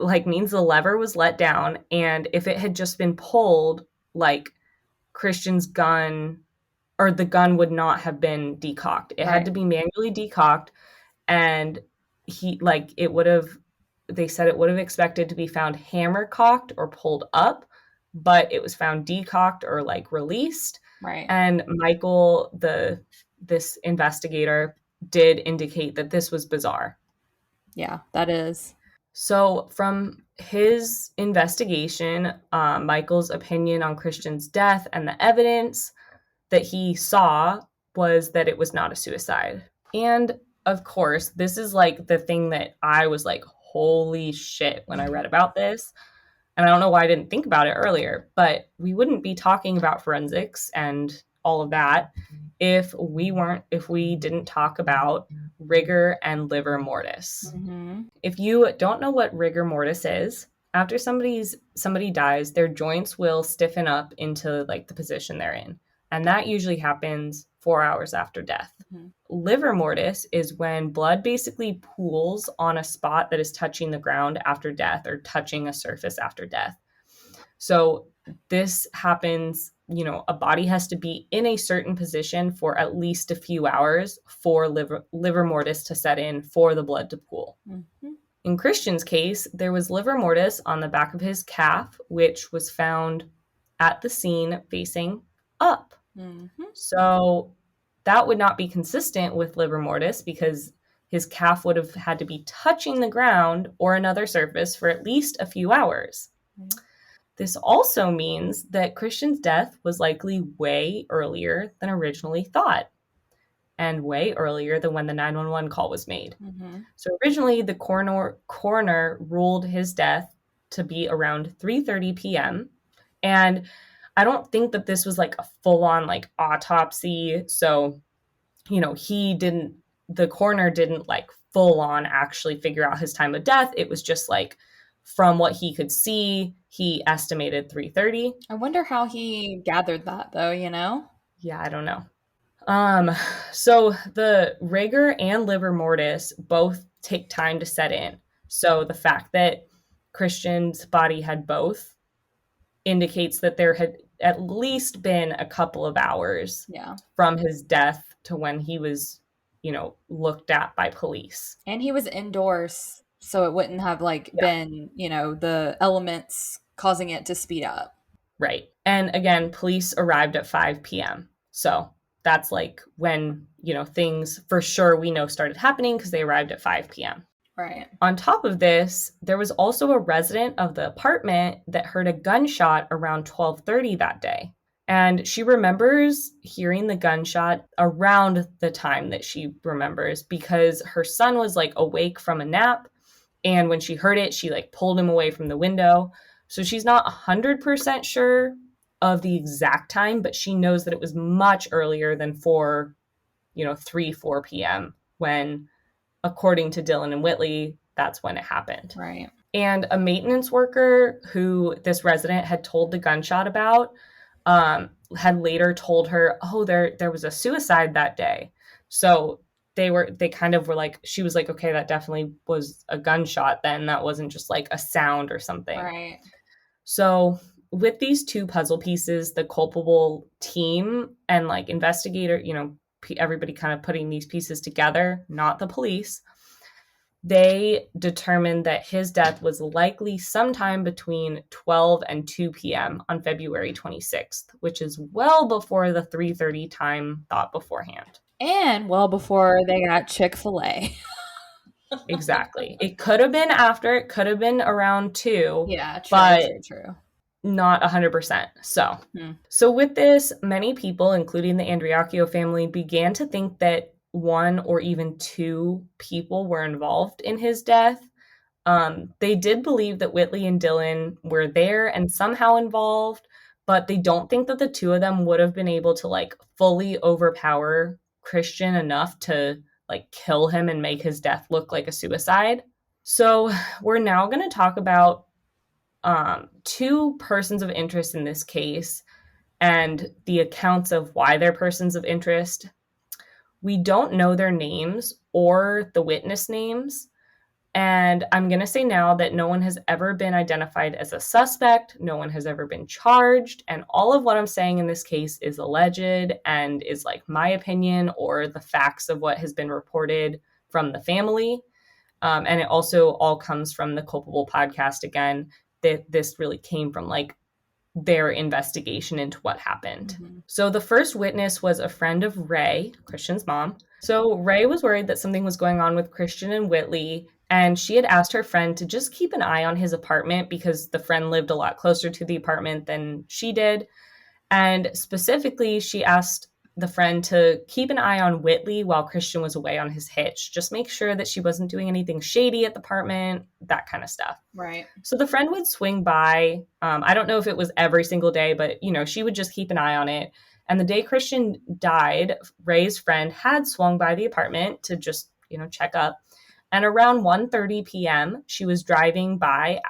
A: It means the lever was let down, and if it had just been pulled, like Christian's gun or the gun would not have been decocked. It had to be manually decocked, and they said it would have expected to be found hammer cocked or pulled up, but it was found decocked or released.
B: Right.
A: And Michael, this investigator, did indicate that this was bizarre.
B: Yeah, that is.
A: So from his investigation, Michael's opinion on Christian's death and the evidence that he saw was that it was not a suicide. And of course, this is the thing that I was like, holy shit, when I read about this. And I don't know why I didn't think about it earlier, but we wouldn't be talking about forensics and all of that if we didn't talk about rigor and livor mortis. If you don't know what rigor mortis is, after somebody dies, their joints will stiffen up into the position they're in. And that usually happens 4 hours after death. Livor mortis is when blood basically pools on a spot that is touching the ground after death or touching a surface after death. So this happens, a body has to be in a certain position for at least a few hours for livor mortis to set in, for the blood to pool. In Christian's case, there was livor mortis on the back of his calf, which was found at the scene facing up. So that would not be consistent with livor mortis because his calf would have had to be touching the ground or another surface for at least a few hours. This also means that Christian's death was likely way earlier than originally thought, and way earlier than when the 911 call was made. So originally, the coroner ruled his death to be around 3:30 p.m. And I don't think that this was a full-on autopsy. So, the coroner didn't full-on actually figure out his time of death. It was just from what he could see, he estimated 3:30.
B: I wonder how he gathered that, though,
A: Yeah, I don't know. So the rigor and livor mortis both take time to set in. So the fact that Christian's body had both indicates that there had at least been a couple of hours from his death to when he was, looked at by police.
B: And he was indoors, so it wouldn't have been, the elements causing it to speed up.
A: Right. And again, police arrived at 5 p.m. So that's like when, things for sure we know started happening because they arrived at 5 p.m.
B: Right.
A: On top of this, there was also a resident of the apartment that heard a gunshot around 12:30 that day. And she remembers hearing the gunshot around the time that she remembers because her son was like awake from a nap. And when she heard it, she like pulled him away from the window. So she's not 100% sure of the exact time, but she knows that it was much earlier than 4 p.m. when, according to Dylan and Whitley, that's when it happened.
B: Right.
A: And a maintenance worker who this resident had told the gunshot about had later told her, oh, there was a suicide that day. So they kind of were like, she was like, okay, that definitely was a gunshot then. That wasn't just like a sound or something.
B: Right.
A: So with these two puzzle pieces, the culpable team and like investigator, everybody kind of putting these pieces together, not the police, they determined that his death was likely sometime between 12 and 2 p.m. on February 26th, which is well before the 3:30 time thought beforehand.
B: And well before they got Chick-fil-A.
A: Exactly. It could have been after, it could have been around 2.
B: Yeah, true,
A: but
B: true.
A: Not 100%. So with this, many people, including the Andreacchio family, began to think that 1 or even 2 people were involved in his death. They did believe that Whitley and Dylan were there and somehow involved, but they don't think that the 2 of them would have been able to like fully overpower Christian enough to like kill him and make his death look like a suicide. So we're now going to talk about 2 persons of interest in this case and the accounts of why they're persons of interest. We don't know their names or the witness names. And I'm going to say now that no one has ever been identified as a suspect. No one has ever been charged. And all of what I'm saying in this case is alleged and is like my opinion or the facts of what has been reported from the family. And it also all comes from the Culpable podcast. Again, that this really came from like their investigation into what happened. Mm-hmm. So the first witness was a friend of Ray, Christian's mom. So Ray was worried that something was going on with Christian and Whitley, and she had asked her friend to just keep an eye on his apartment because the friend lived a lot closer to the apartment than she did. And specifically, she asked the friend to keep an eye on Whitley while Christian was away on his hitch. Just make sure that she wasn't doing anything shady at the apartment, that kind of stuff.
B: Right.
A: So the friend would swing by. I don't know if it was every single day, but, she would just keep an eye on it. And the day Christian died, Ray's friend had swung by the apartment to just, check up. And around 1:30 p.m., she was driving by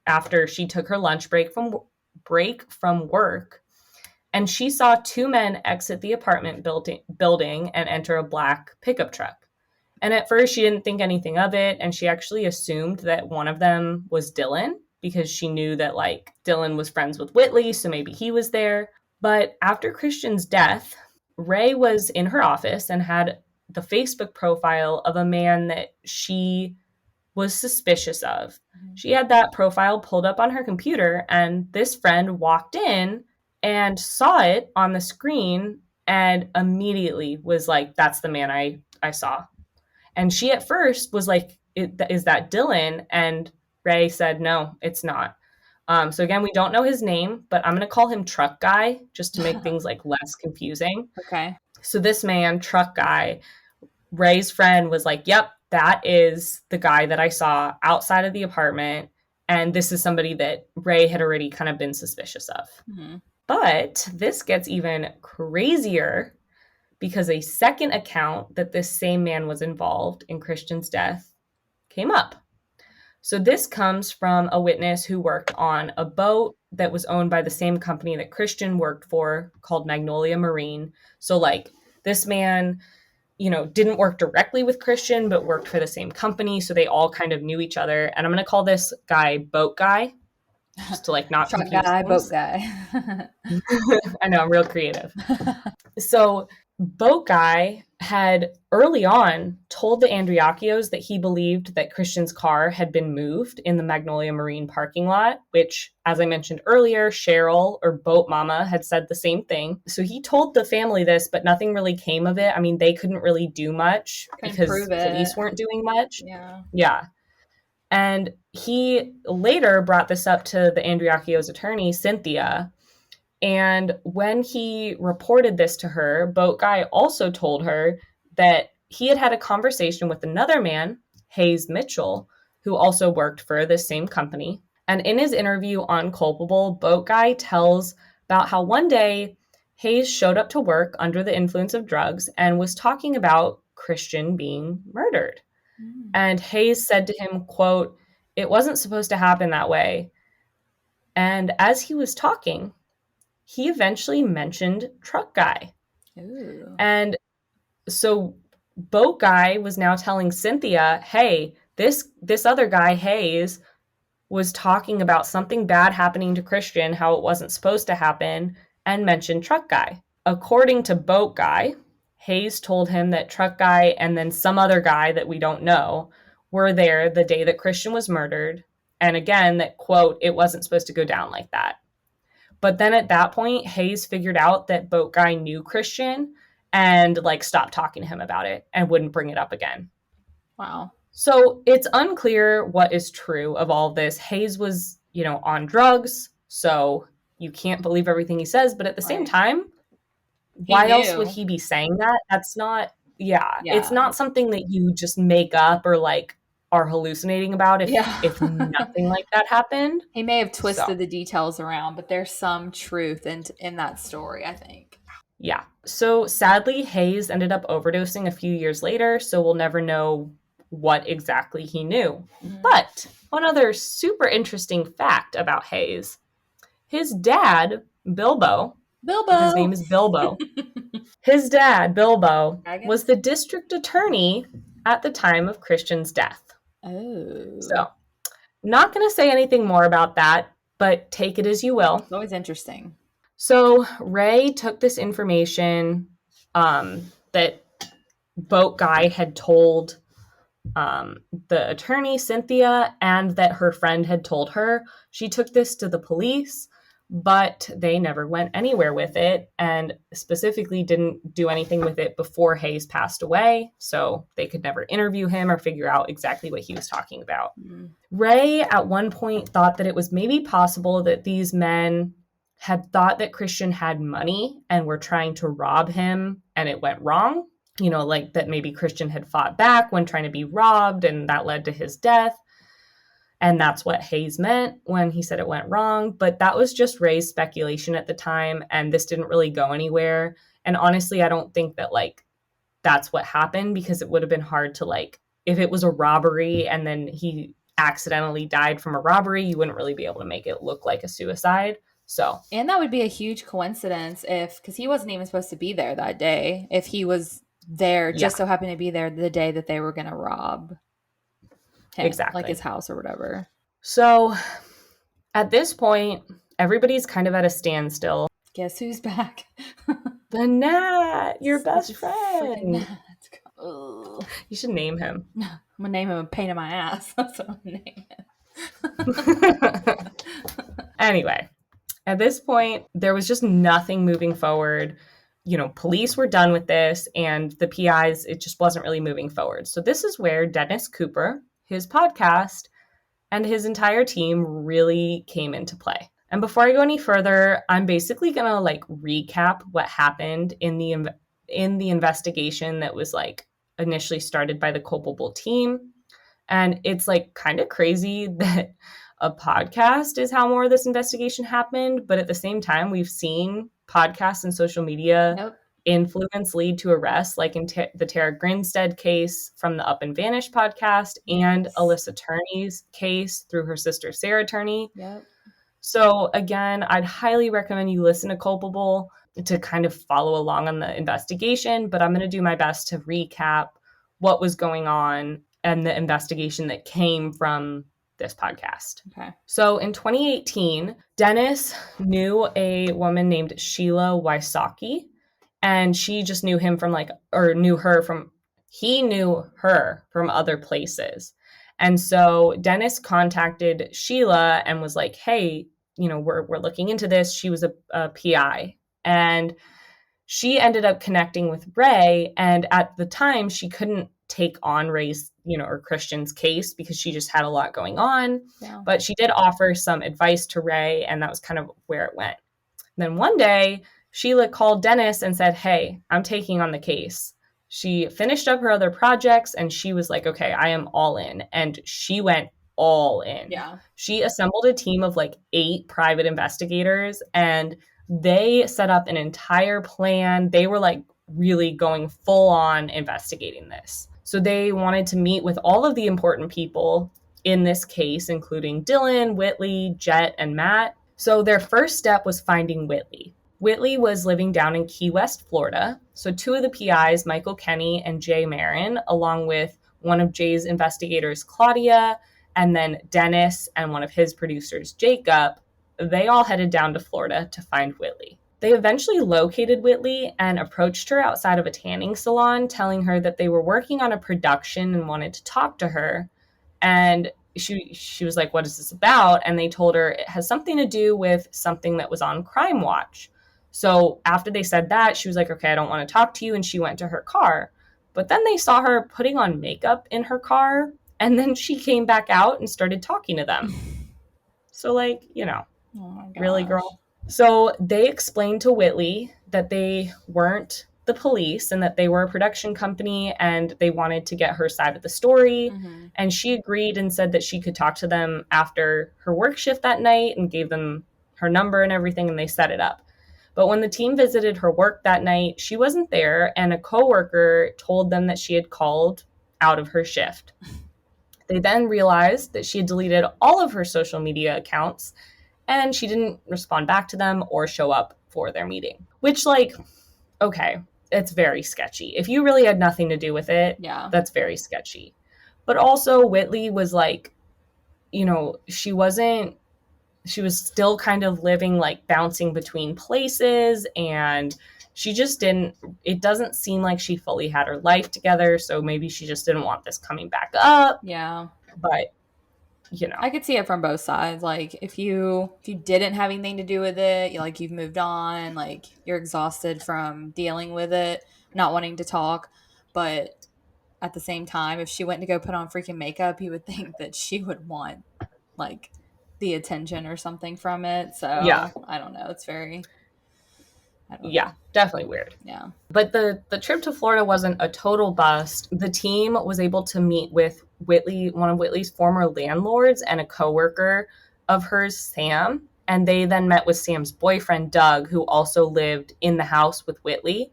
A: after she took her lunch break from work. And she saw 2 men exit the apartment building and enter a black pickup truck. And at first, she didn't think anything of it. And she actually assumed that one of them was Dylan because she knew that, like, Dylan was friends with Whitley, so maybe he was there. But after Christian's death, Ray was in her office and had the Facebook profile of a man that she was suspicious of. Mm-hmm. She had that profile pulled up on her computer, and this friend walked in and saw it on the screen and immediately was like, that's the man I saw. And she at first was like, is that Dylan? And Ray said, no, it's not. So again, we don't know his name, but I'm going to call him Truck Guy just to make things like less confusing.
B: Okay.
A: So this man, Truck Guy, Ray's friend was like, yep, that is the guy that I saw outside of the apartment. And this is somebody that Ray had already kind of been suspicious of. Mm-hmm. But this gets even crazier because a second account that this same man was involved in Christian's death came up. So this comes from a witness who worked on a boat that was owned by the same company that Christian worked for called Magnolia Marine. So like this man, didn't work directly with Christian, but worked for the same company. So they all kind of knew each other. And I'm going to call this guy Boat Guy. Just to like not
B: Truck guy,
A: things.
B: boat guy.
A: I know, I'm real creative. So Boat Guy had early on told the Andreacchios that he believed that Christian's car had been moved in the Magnolia Marine parking lot, which, as I mentioned earlier, Cheryl, or Boat Mama, had said the same thing. So he told the family this, but nothing really came of it. I mean, they couldn't really do much
B: Couldn't
A: because
B: prove it.
A: police weren't doing much.
B: Yeah.
A: Yeah. And he later brought this up to the Andreacchio's attorney, Cynthia. And when he reported this to her, Boat Guy also told her that he had had a conversation with another man, Hayes Mitchell, who also worked for this same company. And in his interview on Culpable, Boat Guy tells about how one day Hayes showed up to work under the influence of drugs and was talking about Christian being murdered. And Hayes said to him, quote, "It wasn't supposed to happen that way." And as he was talking, he eventually mentioned Truck Guy.
B: Ooh.
A: And so Boat Guy was now telling Cynthia, hey, this other guy, Hayes, was talking about something bad happening to Christian, how it wasn't supposed to happen, and mentioned Truck Guy. According to Boat Guy, Hayes told him that Truck Guy and then some other guy that we don't know were there the day that Christian was murdered. And again, that, quote, "it wasn't supposed to go down like that." But then at that point, Hayes figured out that Boat Guy knew Christian and like stopped talking to him about it and wouldn't bring it up again.
B: Wow.
A: So it's unclear what is true of all of this. Hayes was, on drugs, so you can't believe everything he says. But at the same time, why else would he be saying that? That's not, it's not something that you just make up or like are hallucinating about if nothing like that happened.
B: He may have twisted the details around, but there's some truth in that story, I think.
A: Yeah. So sadly, Hayes ended up overdosing a few years later, so we'll never know what exactly he knew. But one other super interesting fact about Hayes, his dad, Bilbo, his name is Bilbo. His dad, Bilbo, was the district attorney at the time of Christian's death.
B: Oh.
A: So, not going to say anything more about that, but take it as you will.
B: It's always interesting.
A: So, Ray took this information that Boat Guy had told the attorney, Cynthia, and that her friend had told her. She took this to the police, but they never went anywhere with it, and specifically didn't do anything with it before Hayes passed away, so they could never interview him or figure out exactly what he was talking about. Ray at one point thought that it was maybe possible that these men had thought that Christian had money and were trying to rob him, and it went wrong. Like that maybe Christian had fought back when trying to be robbed, and that led to his death. And that's what Hayes meant when he said it went wrong. But that was just Ray's speculation at the time, and this didn't really go anywhere. And honestly, I don't think that, that's what happened, because it would have been hard to, if it was a robbery and then he accidentally died from a robbery, you wouldn't really be able to make it look like a suicide. So.
B: And that would be a huge coincidence because he wasn't even supposed to be there that day. If he was there, just so happened to be there the day that they were going to rob him,
A: exactly,
B: like his house or whatever.
A: So at this point, everybody's kind of at a standstill.
B: Guess who's back?
A: The Gnat, your best friend. You should name him.
B: I'm gonna name him a pain in my ass. That's what I'm gonna name him.
A: Anyway, at this point, there was just nothing moving forward. Police were done with this, and the PIs, it just wasn't really moving forward. So this is where Dennis Cooper, his podcast, and his entire team really came into play. And before I go any further, I'm basically going to recap what happened in the investigation that was initially started by the Culpable team. And it's kind of crazy that a podcast is how more of this investigation happened. But at the same time, we've seen podcasts and social media influence lead to arrests, like in the Tara Grinstead case from the Up and Vanish podcast, and Alyssa Turney's case through her sister Sarah Turney. So again, I'd highly recommend you listen to Culpable to kind of follow along on the investigation, but I'm going to do my best to recap what was going on and the investigation that came from this podcast.
B: Okay.
A: So in 2018, Dennis knew a woman named Sheila Wysocki, And she just knew him from he knew her from other places. And so Dennis contacted Sheila and was like, hey, we're looking into this. She was a PI. And she ended up connecting with Ray. And at the time, she couldn't take on Ray's, or Christian's case because she just had a lot going on.
B: Yeah.
A: But she did offer some advice to Ray, and that was kind of where it went. Then one day, Sheila called Dennis and said, hey, I'm taking on the case. She finished up her other projects and she was like, okay, I am all in. And she went all in.
B: Yeah.
A: She assembled a team of like 8 private investigators and they set up an entire plan. They were like really going full on investigating this. So they wanted to meet with all of the important people in this case, including Dylan, Whitley, Jet, and Matt. So their first step was finding Whitley. Whitley was living down in Key West, Florida. So 2 of the PIs, Michael Kenny and Jay Marin, along with one of Jay's investigators, Claudia, and then Dennis and one of his producers, Jacob, they all headed down to Florida to find Whitley. They eventually located Whitley and approached her outside of a tanning salon, telling her that they were working on a production and wanted to talk to her. And she was like, what is this about? And they told her it has something to do with something that was on Crime Watch. So after they said that, she was like, okay, I don't want to talk to you. And she went to her car. But then they saw her putting on makeup in her car. And then she came back out and started talking to them. So like,
B: Oh my gosh.
A: Really, girl? So they explained to Whitley that they weren't the police and that they were a production company and they wanted to get her side of the story.
B: Mm-hmm.
A: And she agreed and said that she could talk to them after her work shift that night and gave them her number and everything, and they set it up. But when the team visited her work that night, she wasn't there, and a coworker told them that she had called out of her shift. They then realized that she had deleted all of her social media accounts, and she didn't respond back to them or show up for their meeting. Which, like, okay, it's very sketchy. If you really had nothing to do with it,
B: yeah,
A: that's very sketchy. But also, Whitley was like, she was still kind of living, like, bouncing between places, and it doesn't seem like she fully had her life together, so maybe she just didn't want this coming back up.
B: Yeah.
A: But,
B: I could see it from both sides. Like, if you didn't have anything to do with it, you've moved on, like, you're exhausted from dealing with it, not wanting to talk, but at the same time, if she went to go put on freaking makeup, you would think that she would want, like, the attention or something from it. So,
A: yeah.
B: I don't know. It's very...
A: Yeah, definitely weird.
B: Yeah.
A: But the trip to Florida wasn't a total bust. The team was able to meet with Whitley, one of Whitley's former landlords, and a coworker of hers, Sam. And they then met with Sam's boyfriend, Doug, who also lived in the house with Whitley.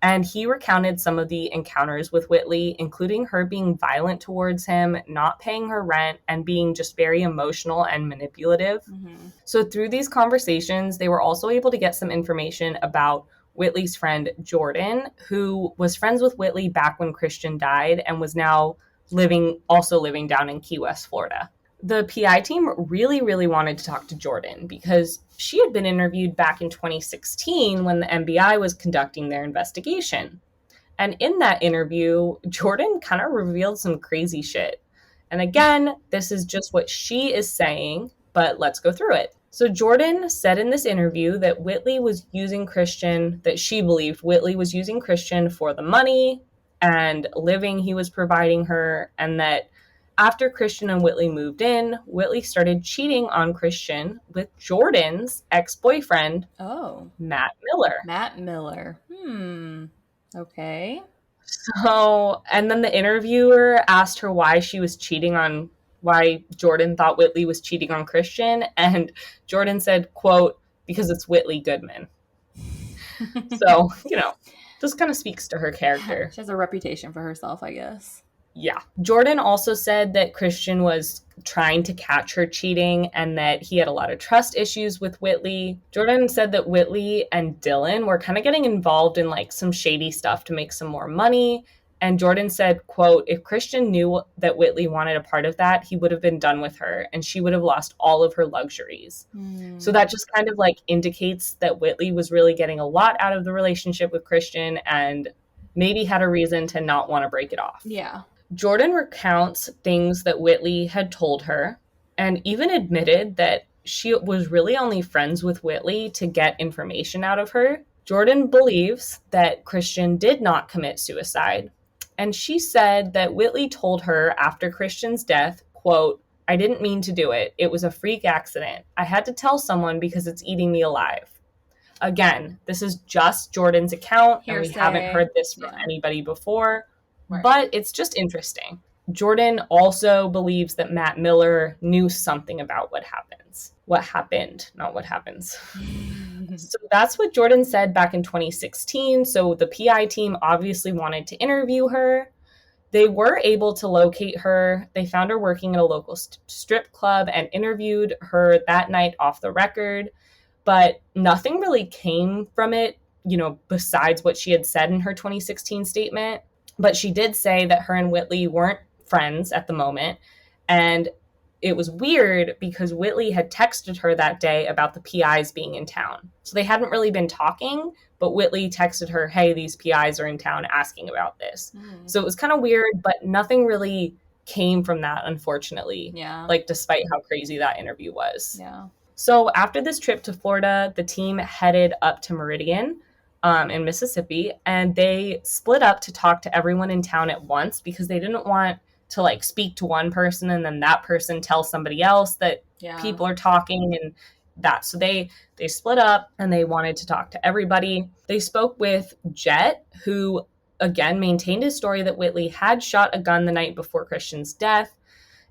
A: And he recounted some of the encounters with Whitley, including her being violent towards him, not paying her rent, and being just very emotional and manipulative.
B: Mm-hmm.
A: So through these conversations, they were also able to get some information about Whitley's friend, Jordan, who was friends with Whitley back when Christian died and was now living down in Key West, Florida. The PI team really, really wanted to talk to Jordan because she had been interviewed back in 2016 when the FBI was conducting their investigation. And in that interview, Jordan kind of revealed some crazy shit. And again, this is just what she is saying, but let's go through it. So Jordan said in this interview that she believed Whitley was using Christian for the money and living he was providing her, and that after Christian and Whitley moved in, Whitley started cheating on Christian with Jordan's ex-boyfriend, Matt Miller.
B: Matt Miller. Okay.
A: So, and then the interviewer asked her why Jordan thought Whitley was cheating on Christian, and Jordan said, quote, because it's Whitley Goodman. So, this kind of speaks to her character.
B: She has a reputation for herself, I guess.
A: Yeah. Jordan also said that Christian was trying to catch her cheating and that he had a lot of trust issues with Whitley. Jordan said that Whitley and Dylan were kind of getting involved in like some shady stuff to make some more money. And Jordan said, quote, if Christian knew that Whitley wanted a part of that, he would have been done with her and she would have lost all of her luxuries. So that just kind of like indicates that Whitley was really getting a lot out of the relationship with Christian and maybe had a reason to not want to break it off.
B: Yeah.
A: Jordan recounts things that Whitley had told her and even admitted that she was really only friends with Whitley to get information out of her. Jordan believes that Christian did not commit suicide. And she said that Whitley told her after Christian's death, quote, I didn't mean to do it. It was a freak accident. I had to tell someone because it's eating me alive. Again, this is just Jordan's account, and we haven't heard this from anybody before, but it's just interesting. Jordan also believes that Matt Miller knew something about what happens. What happened, not what happens. So that's what Jordan said back in 2016. So the PI team obviously wanted to interview her. They were able to locate her. They found her working at a local strip club and interviewed her that night off the record. But nothing really came from it, besides what she had said in her 2016 statement. But she did say that her and Whitley weren't friends at the moment. And it was weird because Whitley had texted her that day about the PIs being in town. So they hadn't really been talking, but Whitley texted her, hey, these PIs are in town asking about this. So it was kind of weird, but nothing really came from that, unfortunately.
B: Yeah.
A: Like, despite how crazy that interview was.
B: Yeah.
A: So after this trip to Florida, the team headed up to Meridian in Mississippi, and they split up to talk to everyone in town at once because they didn't want to like speak to one person and then that person tell somebody else that people are talking and that. So they split up and they wanted to talk to everybody. They spoke with Jet, who again maintained his story that Whitley had shot a gun the night before Christian's death.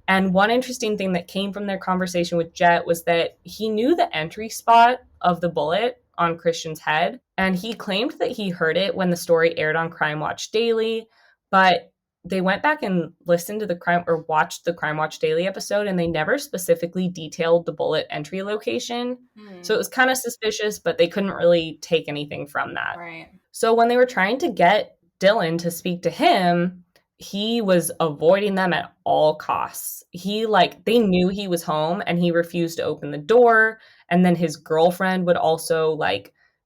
A: And one interesting thing that came from their conversation with Jet was that he knew the entry spot of the bullet on Christian's head. And he claimed that he heard it when the story aired on Crime Watch Daily. But they went back and listened to watched the Crime Watch Daily episode, and they never specifically detailed the bullet entry location. So it was kind of suspicious, but they couldn't really take anything from that.
B: Right.
A: So when they were trying to get Dylan to speak to him, he was avoiding them at all costs. They knew he was home and he refused to open the door. And then his girlfriend would also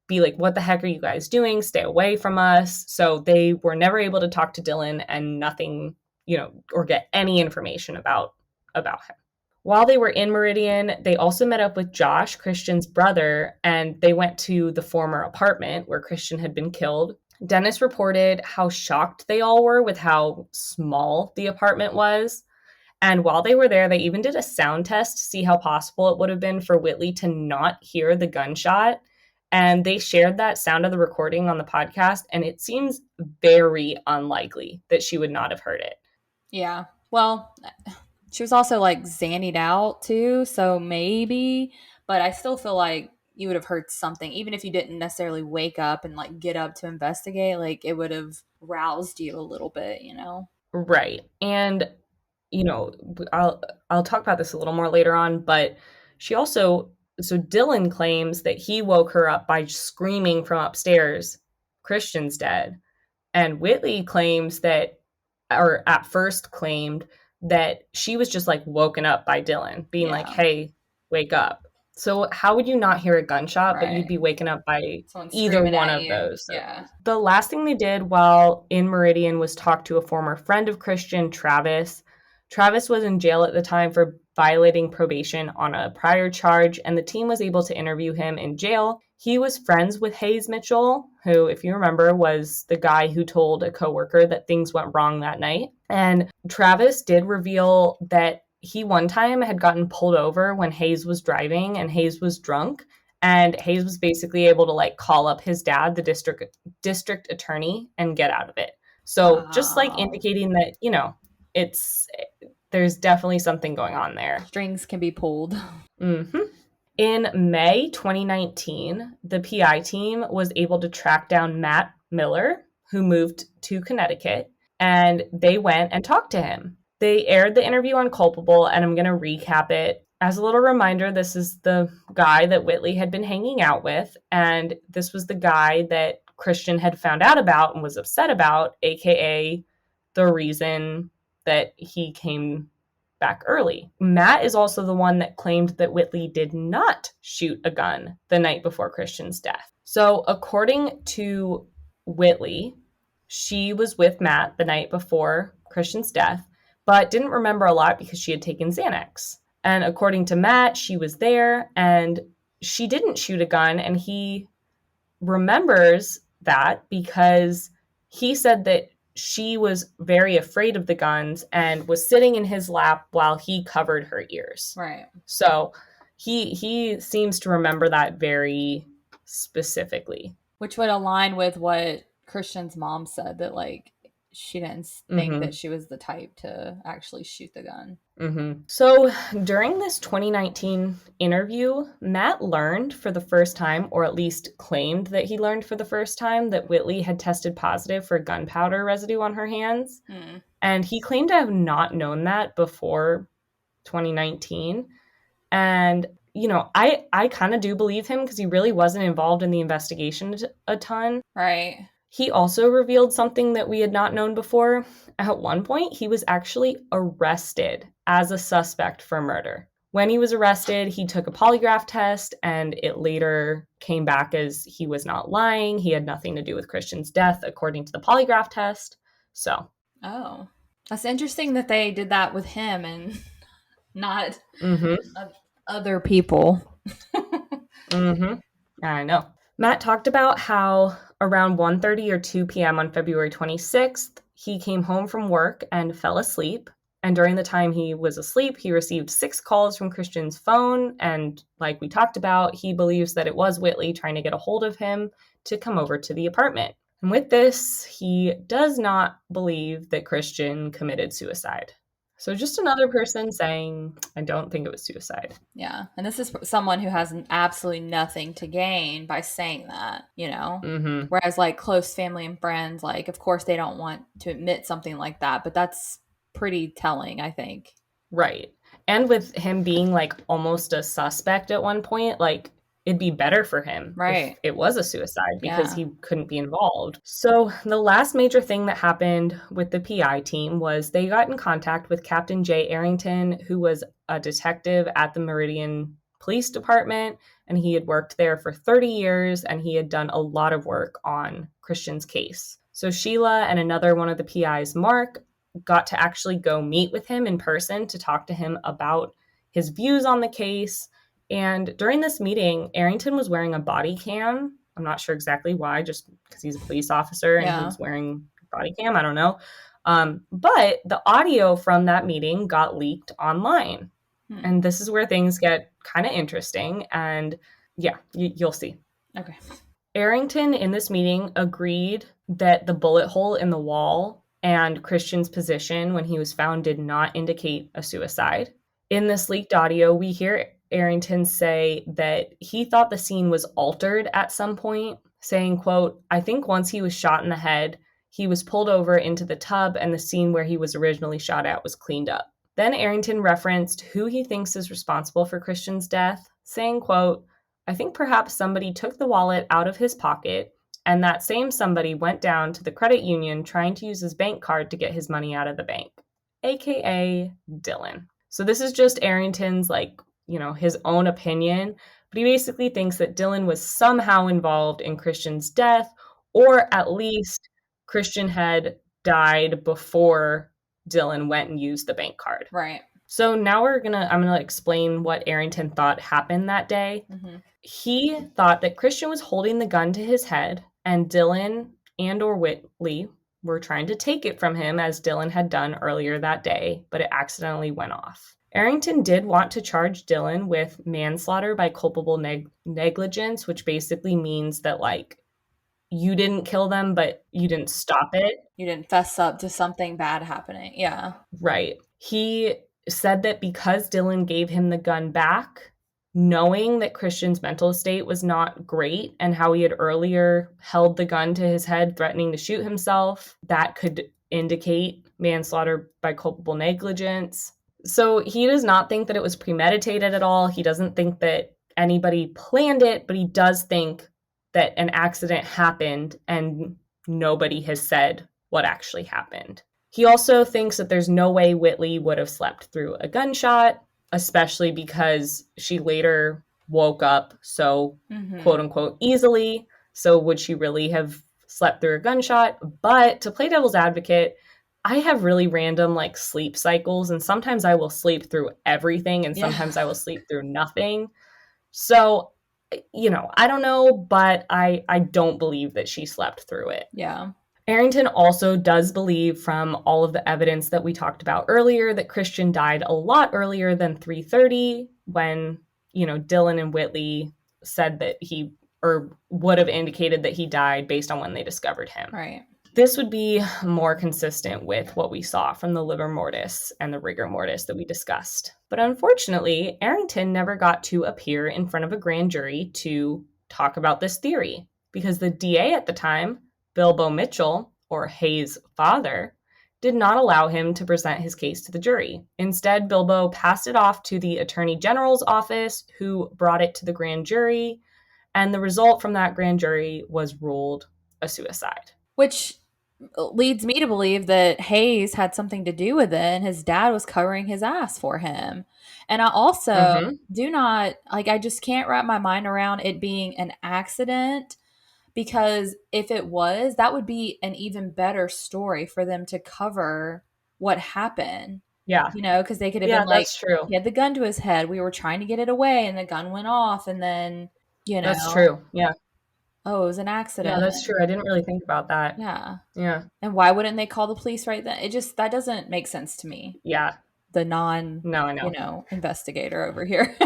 A: be like, what the heck are you guys doing? Stay away from us. So they were never able to talk to Dylan and nothing, or get any information about him. While they were in Meridian, they also met up with Josh, Christian's brother, and they went to the former apartment where Christian had been killed. Dennis reported how shocked they all were with how small the apartment was. And while they were there, they even did a sound test to see how possible it would have been for Whitley to not hear the gunshot. And they shared that sound of the recording on the podcast, and it seems very unlikely that she would not have heard it.
B: Yeah. Well, she was also zannied out too, so maybe, but I still feel like you would have heard something, even if you didn't necessarily wake up and get up to investigate, it would have roused you a little bit,
A: Right. And, I'll talk about this a little more later on, but so Dylan claims that he woke her up by screaming from upstairs, Christian's dead. And Whitley claims or at first claimed that she was just woken up by Dylan being hey, wake up. So how would you not hear a gunshot, but you'd be waken up by either one of those?
B: Yeah.
A: The last thing they did while in Meridian was talk to a former friend of Christian, Travis. Travis was in jail at the time for violating probation on a prior charge, and the team was able to interview him in jail. He was friends with Hayes Mitchell, who, if you remember, was the guy who told a coworker that things went wrong that night. And Travis did reveal that he one time had gotten pulled over when Hayes was driving and Hayes was drunk. And Hayes was basically able to call up his dad, the district attorney, and get out of it. So just indicating that, there's definitely something going on there.
B: Strings can be pulled.
A: Mm-hmm. In May 2019, the PI team was able to track down Matt Miller, who moved to Connecticut, and they went and talked to him. They aired the interview on Culpable, and I'm going to recap it. As a little reminder, this is the guy that Whitley had been hanging out with, and this was the guy that Christian had found out about and was upset about, aka the reason that he came back early. Matt is also the one that claimed that Whitley did not shoot a gun the night before Christian's death. So according to Whitley, she was with Matt the night before Christian's death, but didn't remember a lot because she had taken Xanax. And according to Matt, she was there and she didn't shoot a gun, and he remembers that because he said that she was very afraid of the guns and was sitting in his lap while he covered her ears.
B: Right.
A: So he seems to remember that very specifically.
B: Which would align with what Christian's mom said, that like she didn't think that she was the type to actually shoot the gun.
A: So during this 2019 interview, Matt learned for the first time, or at least claimed that he learned for the first time, that Whitley had tested positive for gunpowder residue on her hands. And he claimed to have not known that before 2019. And, you know, I kind of do believe him because he really wasn't involved in the investigation a ton.
B: Right.
A: He also revealed something that we had not known before. At one point, he was actually arrested as a suspect for murder. When he was arrested, he took a polygraph test, and it later came back as he was not lying. He had nothing to do with Christian's death, according to the polygraph test. So.
B: Oh, that's interesting that they did that with him and not other people.
A: I know. Matt talked about how around 1:30 or 2 p.m. on February 26th, he came home from work and fell asleep. And during the time he was asleep, he received 6 calls from Christian's phone. And like we talked about, he believes that it was Whitley trying to get a hold of him to come over to the apartment. And with this, he does not believe that Christian committed suicide. So just another person saying, I don't think it was suicide.
B: Yeah. And this is someone who has absolutely nothing to gain by saying that, you know? Whereas like close family and friends, like, of course they don't want to admit something like that, but that's pretty telling, I think.
A: Right. And with him being like almost a suspect at one point, like it'd be better for him if it was a suicide because he couldn't be involved. So the last major thing that happened with the PI team was they got in contact with Captain Jay Arrington, who was a detective at the Meridian Police Department, and he had worked there for 30 years, and he had done a lot of work on Christian's case. So Sheila and another one of the PIs, Mark, got to actually go meet with him in person to talk to him about his views on the case. And during this meeting, Arrington was wearing a body cam. I'm not sure exactly why, just because he's a police officer and he was wearing a body cam. I don't know. But the audio from that meeting got leaked online. And this is where things get kind of interesting. And yeah, you'll see.
B: Okay.
A: Arrington in this meeting agreed that the bullet hole in the wall and Christian's position when he was found did not indicate a suicide. In this leaked audio, we hear Arrington say that he thought the scene was altered at some point, saying, quote, I think once he was shot in the head, he was pulled over into the tub and the scene where he was originally shot at was cleaned up. Then Arrington referenced who he thinks is responsible for Christian's death, saying, quote, I think perhaps somebody took the wallet out of his pocket and that same somebody went down to the credit union trying to use his bank card to get his money out of the bank, aka Dylan. So this is just Arrington's, like, you know, his own opinion, but he basically thinks that Dylan was somehow involved in Christian's death, or at least Christian had died before Dylan went and used the bank card.
B: Right.
A: So now I'm gonna explain what Arrington thought happened that day. He thought that Christian was holding the gun to his head and Dylan and or Whitley were trying to take it from him as Dylan had done earlier that day, but it accidentally went off. Arrington did want to charge Dylan with manslaughter by culpable negligence, which basically means that, like, you didn't kill them, but you didn't stop it.
B: You didn't fess up to something bad happening. Yeah.
A: Right. He said that because Dylan gave him the gun back, knowing that Christian's mental state was not great and how he had earlier held the gun to his head, threatening to shoot himself, that could indicate manslaughter by culpable negligence. So he does not think that it was premeditated at all. He doesn't think that anybody planned it, but he does think that an accident happened and nobody has said what actually happened. He also thinks that there's no way Whitley would have slept through a gunshot, especially because she later woke up so quote unquote easily. So would she really have slept through a gunshot? But to play devil's advocate, I have really random like sleep cycles, and sometimes I will sleep through everything and
B: Yeah.
A: sometimes I will sleep through nothing. So, I don't know, but I don't believe that she slept through it.
B: Yeah.
A: Arrington also does believe, from all of the evidence that we talked about earlier, that Christian died a lot earlier than 3:30, when, Dylan and Whitley said that he, or would have indicated that he died based on when they discovered him.
B: Right.
A: This would be more consistent with what we saw from the livor mortis and the rigor mortis that we discussed. But unfortunately, Arrington never got to appear in front of a grand jury to talk about this theory, because the DA at the time, Bilbo Mitchell, or Hayes' father, did not allow him to present his case to the jury. Instead, Bilbo passed it off to the Attorney General's office, who brought it to the grand jury, and the result from that grand jury was ruled a suicide.
B: Which leads me to believe that Hayes had something to do with it and his dad was covering his ass for him. And I also
A: Mm-hmm.
B: do not, like, I just can't wrap my mind around it being an accident, because if it was, that would be an even better story for them to cover what happened.
A: Yeah.
B: Because they could have
A: Yeah,
B: been like,
A: that's true.
B: he had the gun to his head. We were trying to get it away and the gun went off. And then,
A: That's true. Yeah.
B: oh, it was an
A: Yeah,
B: accident.
A: that's true. I didn't really think about that.
B: Yeah.
A: Yeah.
B: And why wouldn't they call the police right then? That doesn't make sense to me.
A: Yeah.
B: The non,
A: No, I know.
B: investigator over here.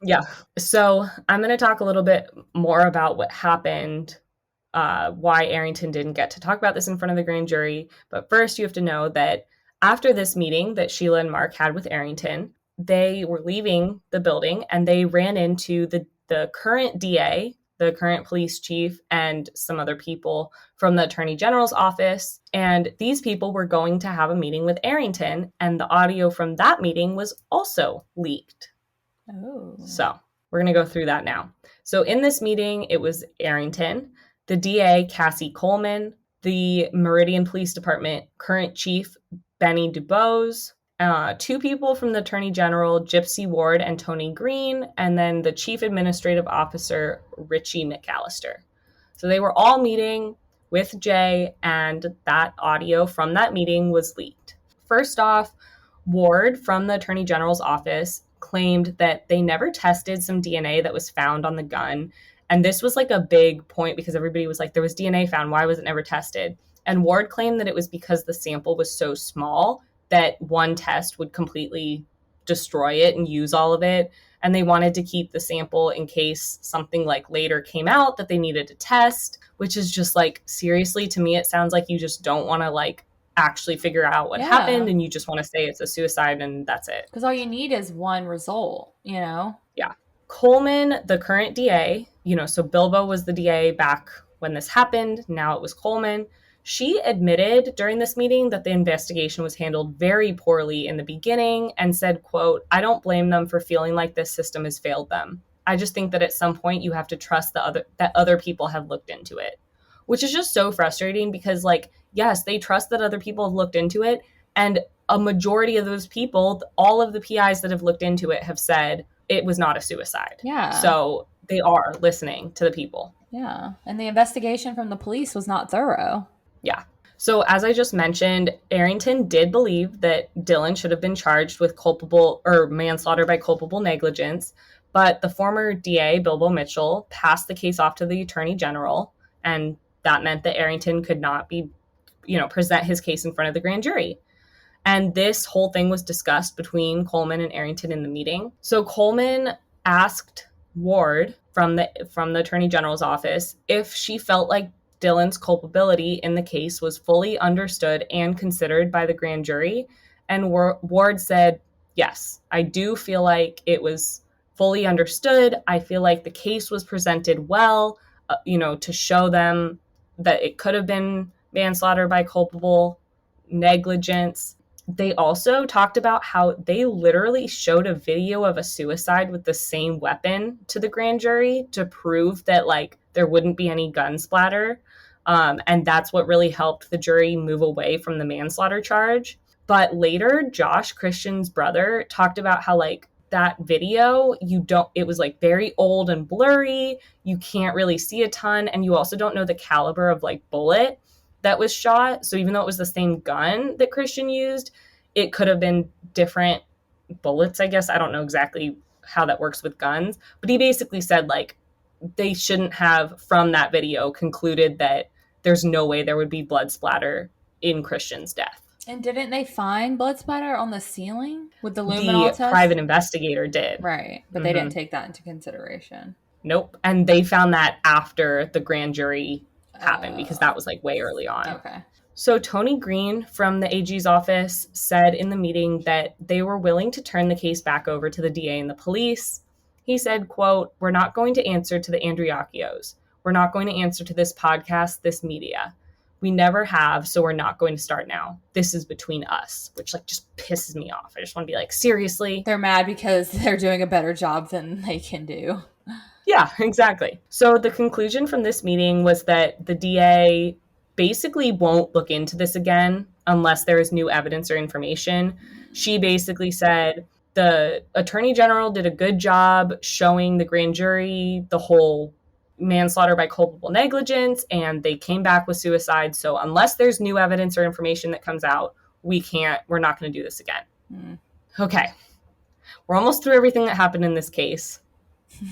A: Yeah. So I'm going to talk a little bit more about what happened, why Arrington didn't get to talk about this in front of the grand jury. But first, you have to know that after this meeting that Sheila and Mark had with Arrington, they were leaving the building and they ran into the current DA, the current police chief, and some other people from the Attorney General's office. And these people were going to have a meeting with Arrington, and the audio from that meeting was also leaked.
B: Oh.
A: So we're going to go through that now. So in this meeting, it was Arrington, the DA, Cassie Coleman, the Meridian Police Department current chief, Benny Dubose, two people from the Attorney General, Gypsy Ward and Tony Green, and then the Chief Administrative Officer, Richie McAllister. So they were all meeting with Jay, and that audio from that meeting was leaked. First off, Ward from the Attorney General's office claimed that they never tested some DNA that was found on the gun. And this was like a big point because everybody was like, there was DNA found. Why was it never tested? And Ward claimed that it was because the sample was so small that one test would completely destroy it and use all of it. And they wanted to keep the sample in case something like later came out that they needed to test, which is just like, seriously, to me, it sounds like you just don't want to like actually figure out what happened and you just want to say it's a suicide and that's it.
B: Because all you need is one result,
A: Yeah. Coleman, the current DA, so Bilbo was the DA back when this happened. Now it was Coleman. She admitted during this meeting that the investigation was handled very poorly in the beginning and said, quote, "I don't blame them for feeling like this system has failed them. I just think that at some point you have to trust that other people have looked into it," which is just so frustrating because, like, yes, they trust that other people have looked into it. And a majority of those people, all of the PIs that have looked into it have said it was not a suicide.
B: Yeah.
A: So they are listening to the people.
B: Yeah. And the investigation from the police was not thorough.
A: Yeah. So as I just mentioned, Arrington did believe that Dylan should have been charged with culpable or manslaughter by culpable negligence, but the former DA, Bilbo Mitchell, passed the case off to the Attorney General, and that meant that Arrington could not be, present his case in front of the grand jury. And this whole thing was discussed between Coleman and Arrington in the meeting. So Coleman asked Ward from the Attorney General's office if she felt like Dylan's culpability in the case was fully understood and considered by the grand jury. And Ward said, "Yes, I do feel like it was fully understood. I feel like the case was presented well, to show them that it could have been manslaughter by culpable negligence." They also talked about how they literally showed a video of a suicide with the same weapon to the grand jury to prove that, like, there wouldn't be any gun splatter. And that's what really helped the jury move away from the manslaughter charge. But later, Josh, Christian's brother, talked about how, like, that video, it was like very old and blurry. You can't really see a ton. And you also don't know the caliber of like bullet that was shot. So even though it was the same gun that Christian used, it could have been different bullets, I guess. I don't know exactly how that works with guns. But he basically said, like, they shouldn't have, from that video, concluded that there's no way there would be blood splatter in Christian's death.
B: And didn't they find blood splatter on the ceiling with the luminol
A: The
B: test?
A: private investigator did.
B: Right, but they didn't take that into consideration.
A: Nope. And they found that after the grand jury happened because that was like way early on.
B: Okay.
A: So Tony Green from the AG's office said in the meeting that they were willing to turn the case back over to the DA and the police. He said, quote, "We're not going to answer to the Andreacchios. We're not going to answer to this podcast, this media. We never have, so we're not going to start now. This is between us," which like just pisses me off. I just want to be like, seriously?
B: They're mad because they're doing a better job than they can do.
A: Yeah, exactly. So the conclusion from this meeting was that the DA basically won't look into this again unless there is new evidence or information. She basically said the attorney general did a good job showing the grand jury the whole manslaughter by culpable negligence, and they came back with suicide. So unless there's new evidence or information that comes out, we're not going to do this again. Okay. We're almost through everything that happened in this case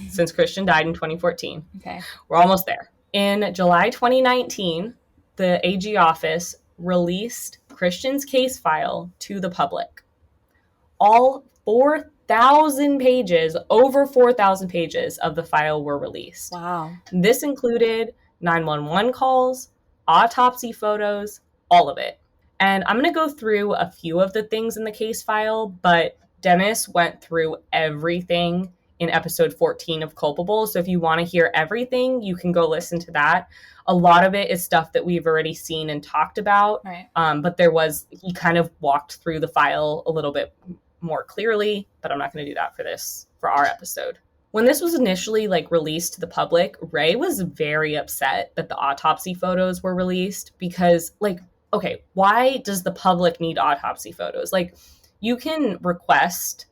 A: since Christian died in 2014.
B: Okay.
A: We're almost there. In July 2019, the AG office released Christian's case file to the public. All 4,000 pages, over 4,000 pages of the file were released.
B: Wow.
A: This included 911 calls, autopsy photos, all of it. And I'm going to go through a few of the things in the case file, but Dennis went through everything in episode 14 of Culpable. So if you want to hear everything, you can go listen to that. A lot of it is stuff that we've already seen and talked about.
B: Right.
A: But he kind of walked through the file a little bit more clearly, but I'm not going to do that for our episode. When this was initially like released to the public, Ray was very upset that the autopsy photos were released because, like, okay, why does the public need autopsy photos? Like, you can request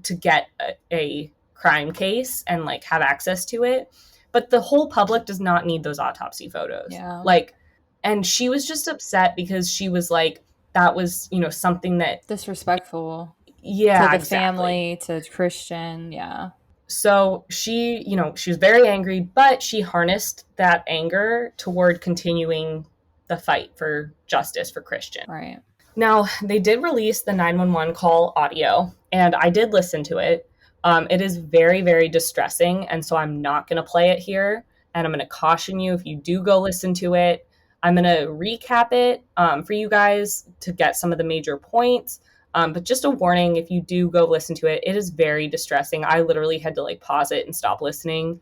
A: to get a crime case and like have access to it, but the whole public does not need those autopsy photos.
B: Yeah.
A: Like, and she was just upset because she was like, that was, something that
B: disrespectful.
A: Yeah,
B: to the family, to Christian. Yeah.
A: So she was very angry, but she harnessed that anger toward continuing the fight for justice for Christian.
B: Right.
A: Now, they did release the 911 call audio, and I did listen to it. It is very, very distressing, and so I'm not going to play it here, and I'm going to caution you if you do go listen to it. I'm going to recap it for you guys to get some of the major points, but just a warning, if you do go listen to it, it is very distressing. I literally had to like pause it and stop listening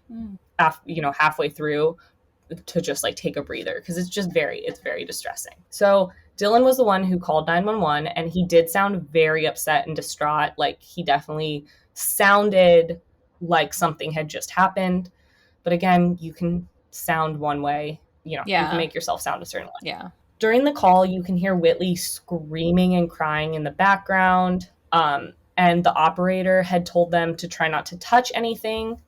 A: halfway through to just like take a breather because it's very distressing. So Dylan was the one who called 911, and he did sound very upset and distraught. Like, he definitely sounded like something had just happened. But again, you can sound one way, you can make yourself sound a certain way.
B: Yeah.
A: During the call, you can hear Whitley screaming and crying in the background. And the operator had told them to try not to touch anything.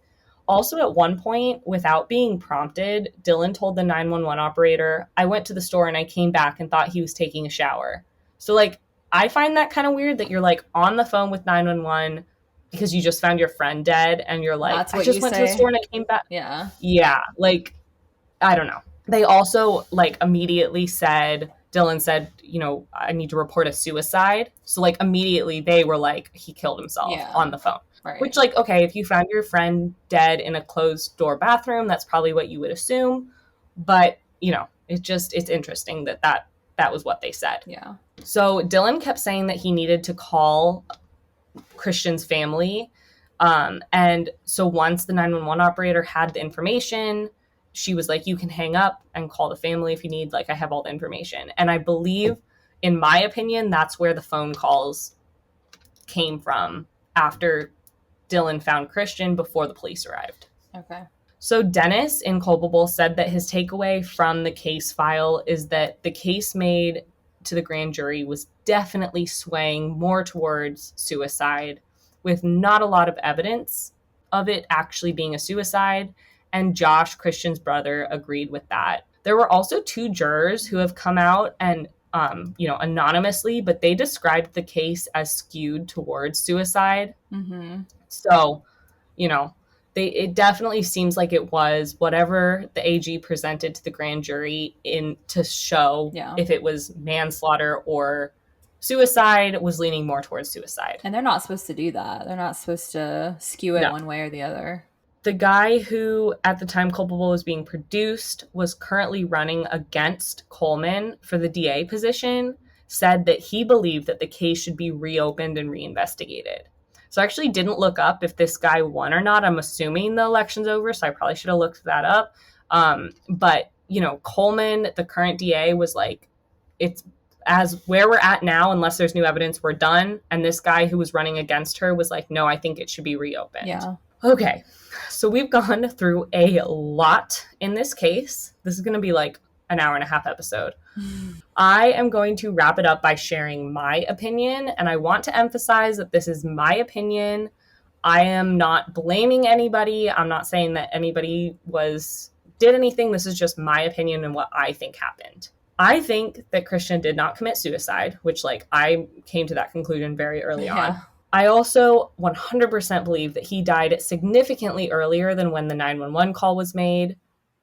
A: Also, at one point, without being prompted, Dylan told the 911 operator, "I went to the store and I came back and thought he was taking a shower." So, like, I find that kind of weird that you're, like, on the phone with 911 because you just found your friend dead and you're like, "I just went to the store and I came back."
B: Yeah.
A: Yeah, like, I don't know. They also, like, immediately Dylan said, "I need to report a suicide." So, like, immediately they were like, he killed himself on the phone.
B: Right.
A: Which, like, okay, if you found your friend dead in a closed door bathroom, that's probably what you would assume. But, it's interesting that was what they said.
B: Yeah.
A: So Dylan kept saying that he needed to call Christian's family. And so once the 911 operator had the information, she was like, "You can hang up and call the family if you need. Like, I have all the information." And I believe, in my opinion, that's where the phone calls came from after Dylan found Christian before the police arrived.
B: Okay.
A: So Dennis in Culpable said that his takeaway from the case file is that the case made to the grand jury was definitely swaying more towards suicide, with not a lot of evidence of it actually being a suicide. And Josh, Christian's brother, agreed with that. There were also two jurors who have come out and anonymously, but they described the case as skewed towards suicide.
B: Mm-hmm.
A: So, you know, it definitely seems like it was whatever the AG presented to the grand jury in to show if it was manslaughter or suicide was leaning more towards suicide.
B: And they're not supposed to do that. They're not supposed to skew it one way or the other.
A: The guy who, at the time Culpable was being produced, was currently running against Coleman for the DA position, said that he believed that the case should be reopened and reinvestigated. So I actually didn't look up if this guy won or not. I'm assuming the election's over, so I probably should have looked that up. But, Coleman, the current DA, was like, it's as where we're at now, unless there's new evidence, we're done. And this guy who was running against her was like, no, I think it should be reopened.
B: Yeah.
A: Okay, so we've gone through a lot in this case. This is going to be like an hour and a half episode. I am going to wrap it up by sharing my opinion, and I want to emphasize that this is my opinion. I am not blaming anybody. I'm not saying that anybody did anything. This is just my opinion and what I think happened. I think that Christian did not commit suicide, which I came to that conclusion very early on. I also 100% believe that he died significantly earlier than when the 911 call was made,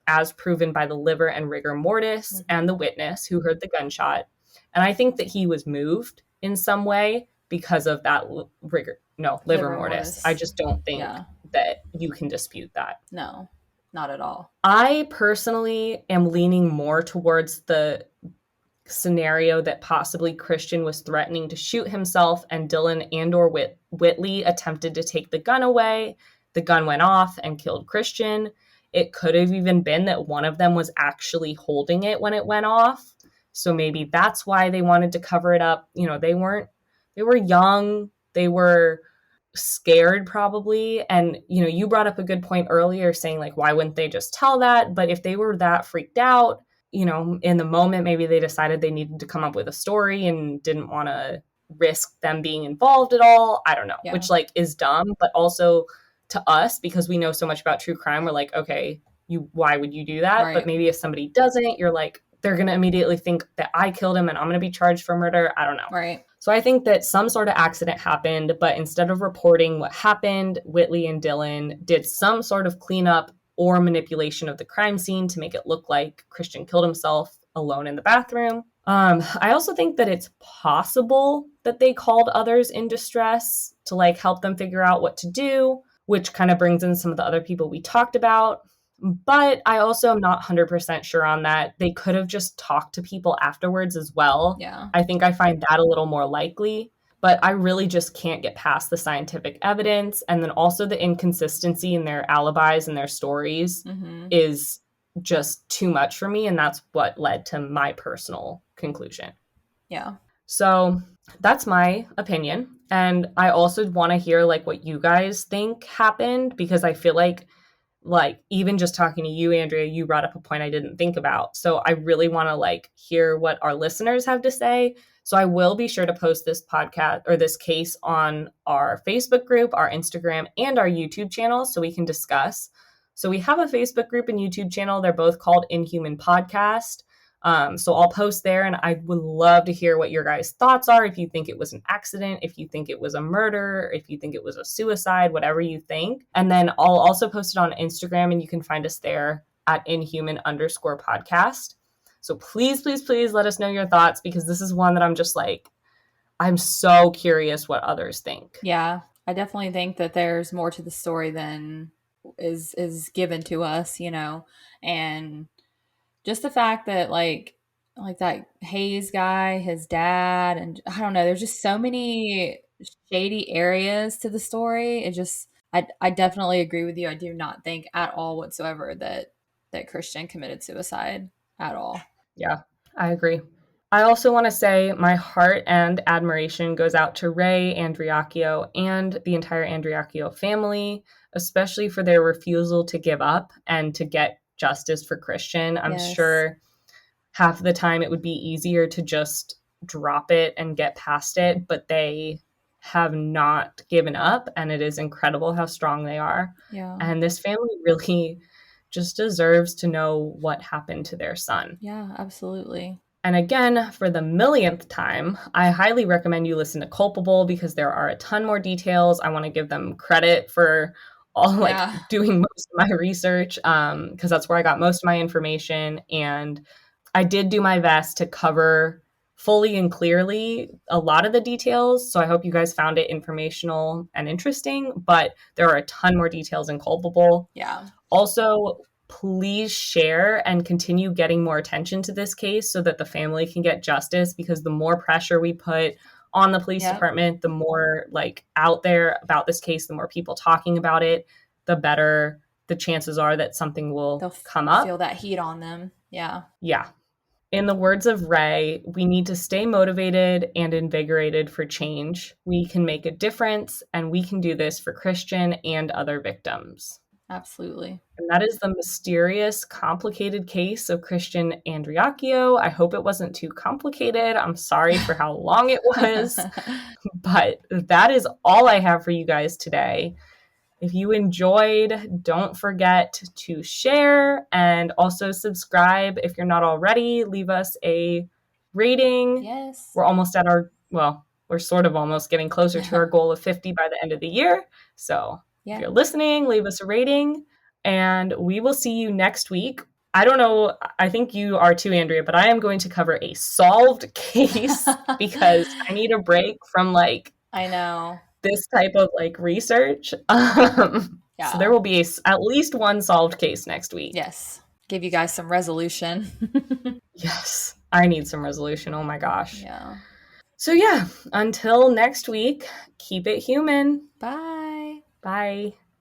A: as proven by the liver and rigor mortis and the witness who heard the gunshot. And I think that he was moved in some way because of that liver mortis. I just don't think that you can dispute that.
B: No, not at all.
A: I personally am leaning more towards the scenario that possibly Christian was threatening to shoot himself and Dylan and or Whitley attempted to take the gun away. The gun went off and killed Christian. It could have even been that one of them was actually holding it when it went off. So maybe that's why they wanted to cover it up. They were young. They were scared probably. And, you brought up a good point earlier saying why wouldn't they just tell that? But if they were that freaked out, in the moment, maybe they decided they needed to come up with a story and didn't want to risk them being involved at all. I don't know, which is dumb, but also to us, because we know so much about true crime, we're like, okay, why would you do that? Right. But maybe if somebody doesn't, you're like, they're going to immediately think that I killed him and I'm going to be charged for murder. I don't know.
B: Right.
A: So I think that some sort of accident happened, but instead of reporting what happened, Whitley and Dylan did some sort of cleanup or manipulation of the crime scene to make it look like Christian killed himself alone in the bathroom. I also think that it's possible that they called others in distress to help them figure out what to do, which kind of brings in some of the other people we talked about. But I also am not 100% sure on that. They could have just talked to people afterwards as well.
B: Yeah.
A: I think I find that a little more likely. But I really just can't get past the scientific evidence. And then also the inconsistency in their alibis and their stories is just too much for me. And that's what led to my personal conclusion.
B: Yeah.
A: So that's my opinion. And I also want to hear what you guys think happened, because I feel like even just talking to you, Andrea, you brought up a point I didn't think about. So I really want to hear what our listeners have to say. So I will be sure to post this podcast or this case on our Facebook group, our Instagram, and our YouTube channel so we can discuss. So we have a Facebook group and YouTube channel. They're both called Inhuman Podcast. So I'll post there, and I would love to hear what your guys' thoughts are. If you think it was an accident, if you think it was a murder, if you think it was a suicide, whatever you think. And then I'll also post it on Instagram, and you can find us there at Inhuman_podcast. So please, please, please let us know your thoughts, because this is one that I'm just I'm so curious what others think.
B: Yeah, I definitely think that there's more to the story than is given to us, and just the fact that like that Hayes guy, his dad, and I don't know, there's just so many shady areas to the story. I definitely agree with you. I do not think at all whatsoever that Christian committed suicide at all.
A: Yeah, I agree. I also want to say my heart and admiration goes out to Ray Andreacchio and the entire Andreacchio family. especially for their refusal to give up and to get justice for Christian. I'm
B: Yes.
A: sure half of the time it would be easier to just drop it and get past it, but they have not given up, and it is incredible how strong they are.
B: Yeah.
A: And this family really just deserves to know what happened to their son.
B: Yeah, absolutely.
A: And again, for the millionth time, I highly recommend you listen to Culpable because there are a ton more details. I want to give them credit for all like
B: Yeah.
A: doing most of my research because that's where I got most of my information. And I did do my best to cover fully and clearly a lot of the details. So I hope you guys found it informational and interesting, but there are a ton more details in Culpable.
B: Yeah.
A: Also, please share and continue getting more attention to this case so that the family can get justice, because the more pressure we put on the police
B: Yep.
A: department, the more like out there about this case, the more people talking about it, the better the chances are that something will
B: They'll
A: come up.
B: feel that heat on them. Yeah.
A: Yeah. In the words of Ray, we need to stay motivated and invigorated for change. We can make a difference, and we can do this for Christian and other victims.
B: Absolutely.
A: And that is the mysterious, complicated case of Christian Andreacchio. I hope it wasn't too complicated. I'm sorry for how long it was, but that is all I have for you guys today. If you enjoyed, don't forget to share and also subscribe if you're not already. Leave us a rating.
B: Yes.
A: We're almost at our, well, we're sort of almost getting closer to our goal of 50 by the end of the year. So if
B: Yeah.
A: you're listening, leave us a rating, and we will see you next week. I don't know, I think you are too, Andrea, but I am going to cover a solved case because I need a break from like
B: I know.
A: this type of like research. So there
B: Yeah.
A: will be at least one solved case next week.
B: Yes. Give you guys some resolution.
A: Yes, I need some resolution. Oh my gosh.
B: Yeah.
A: So yeah, until next week, keep it human.
B: Bye.
A: Bye.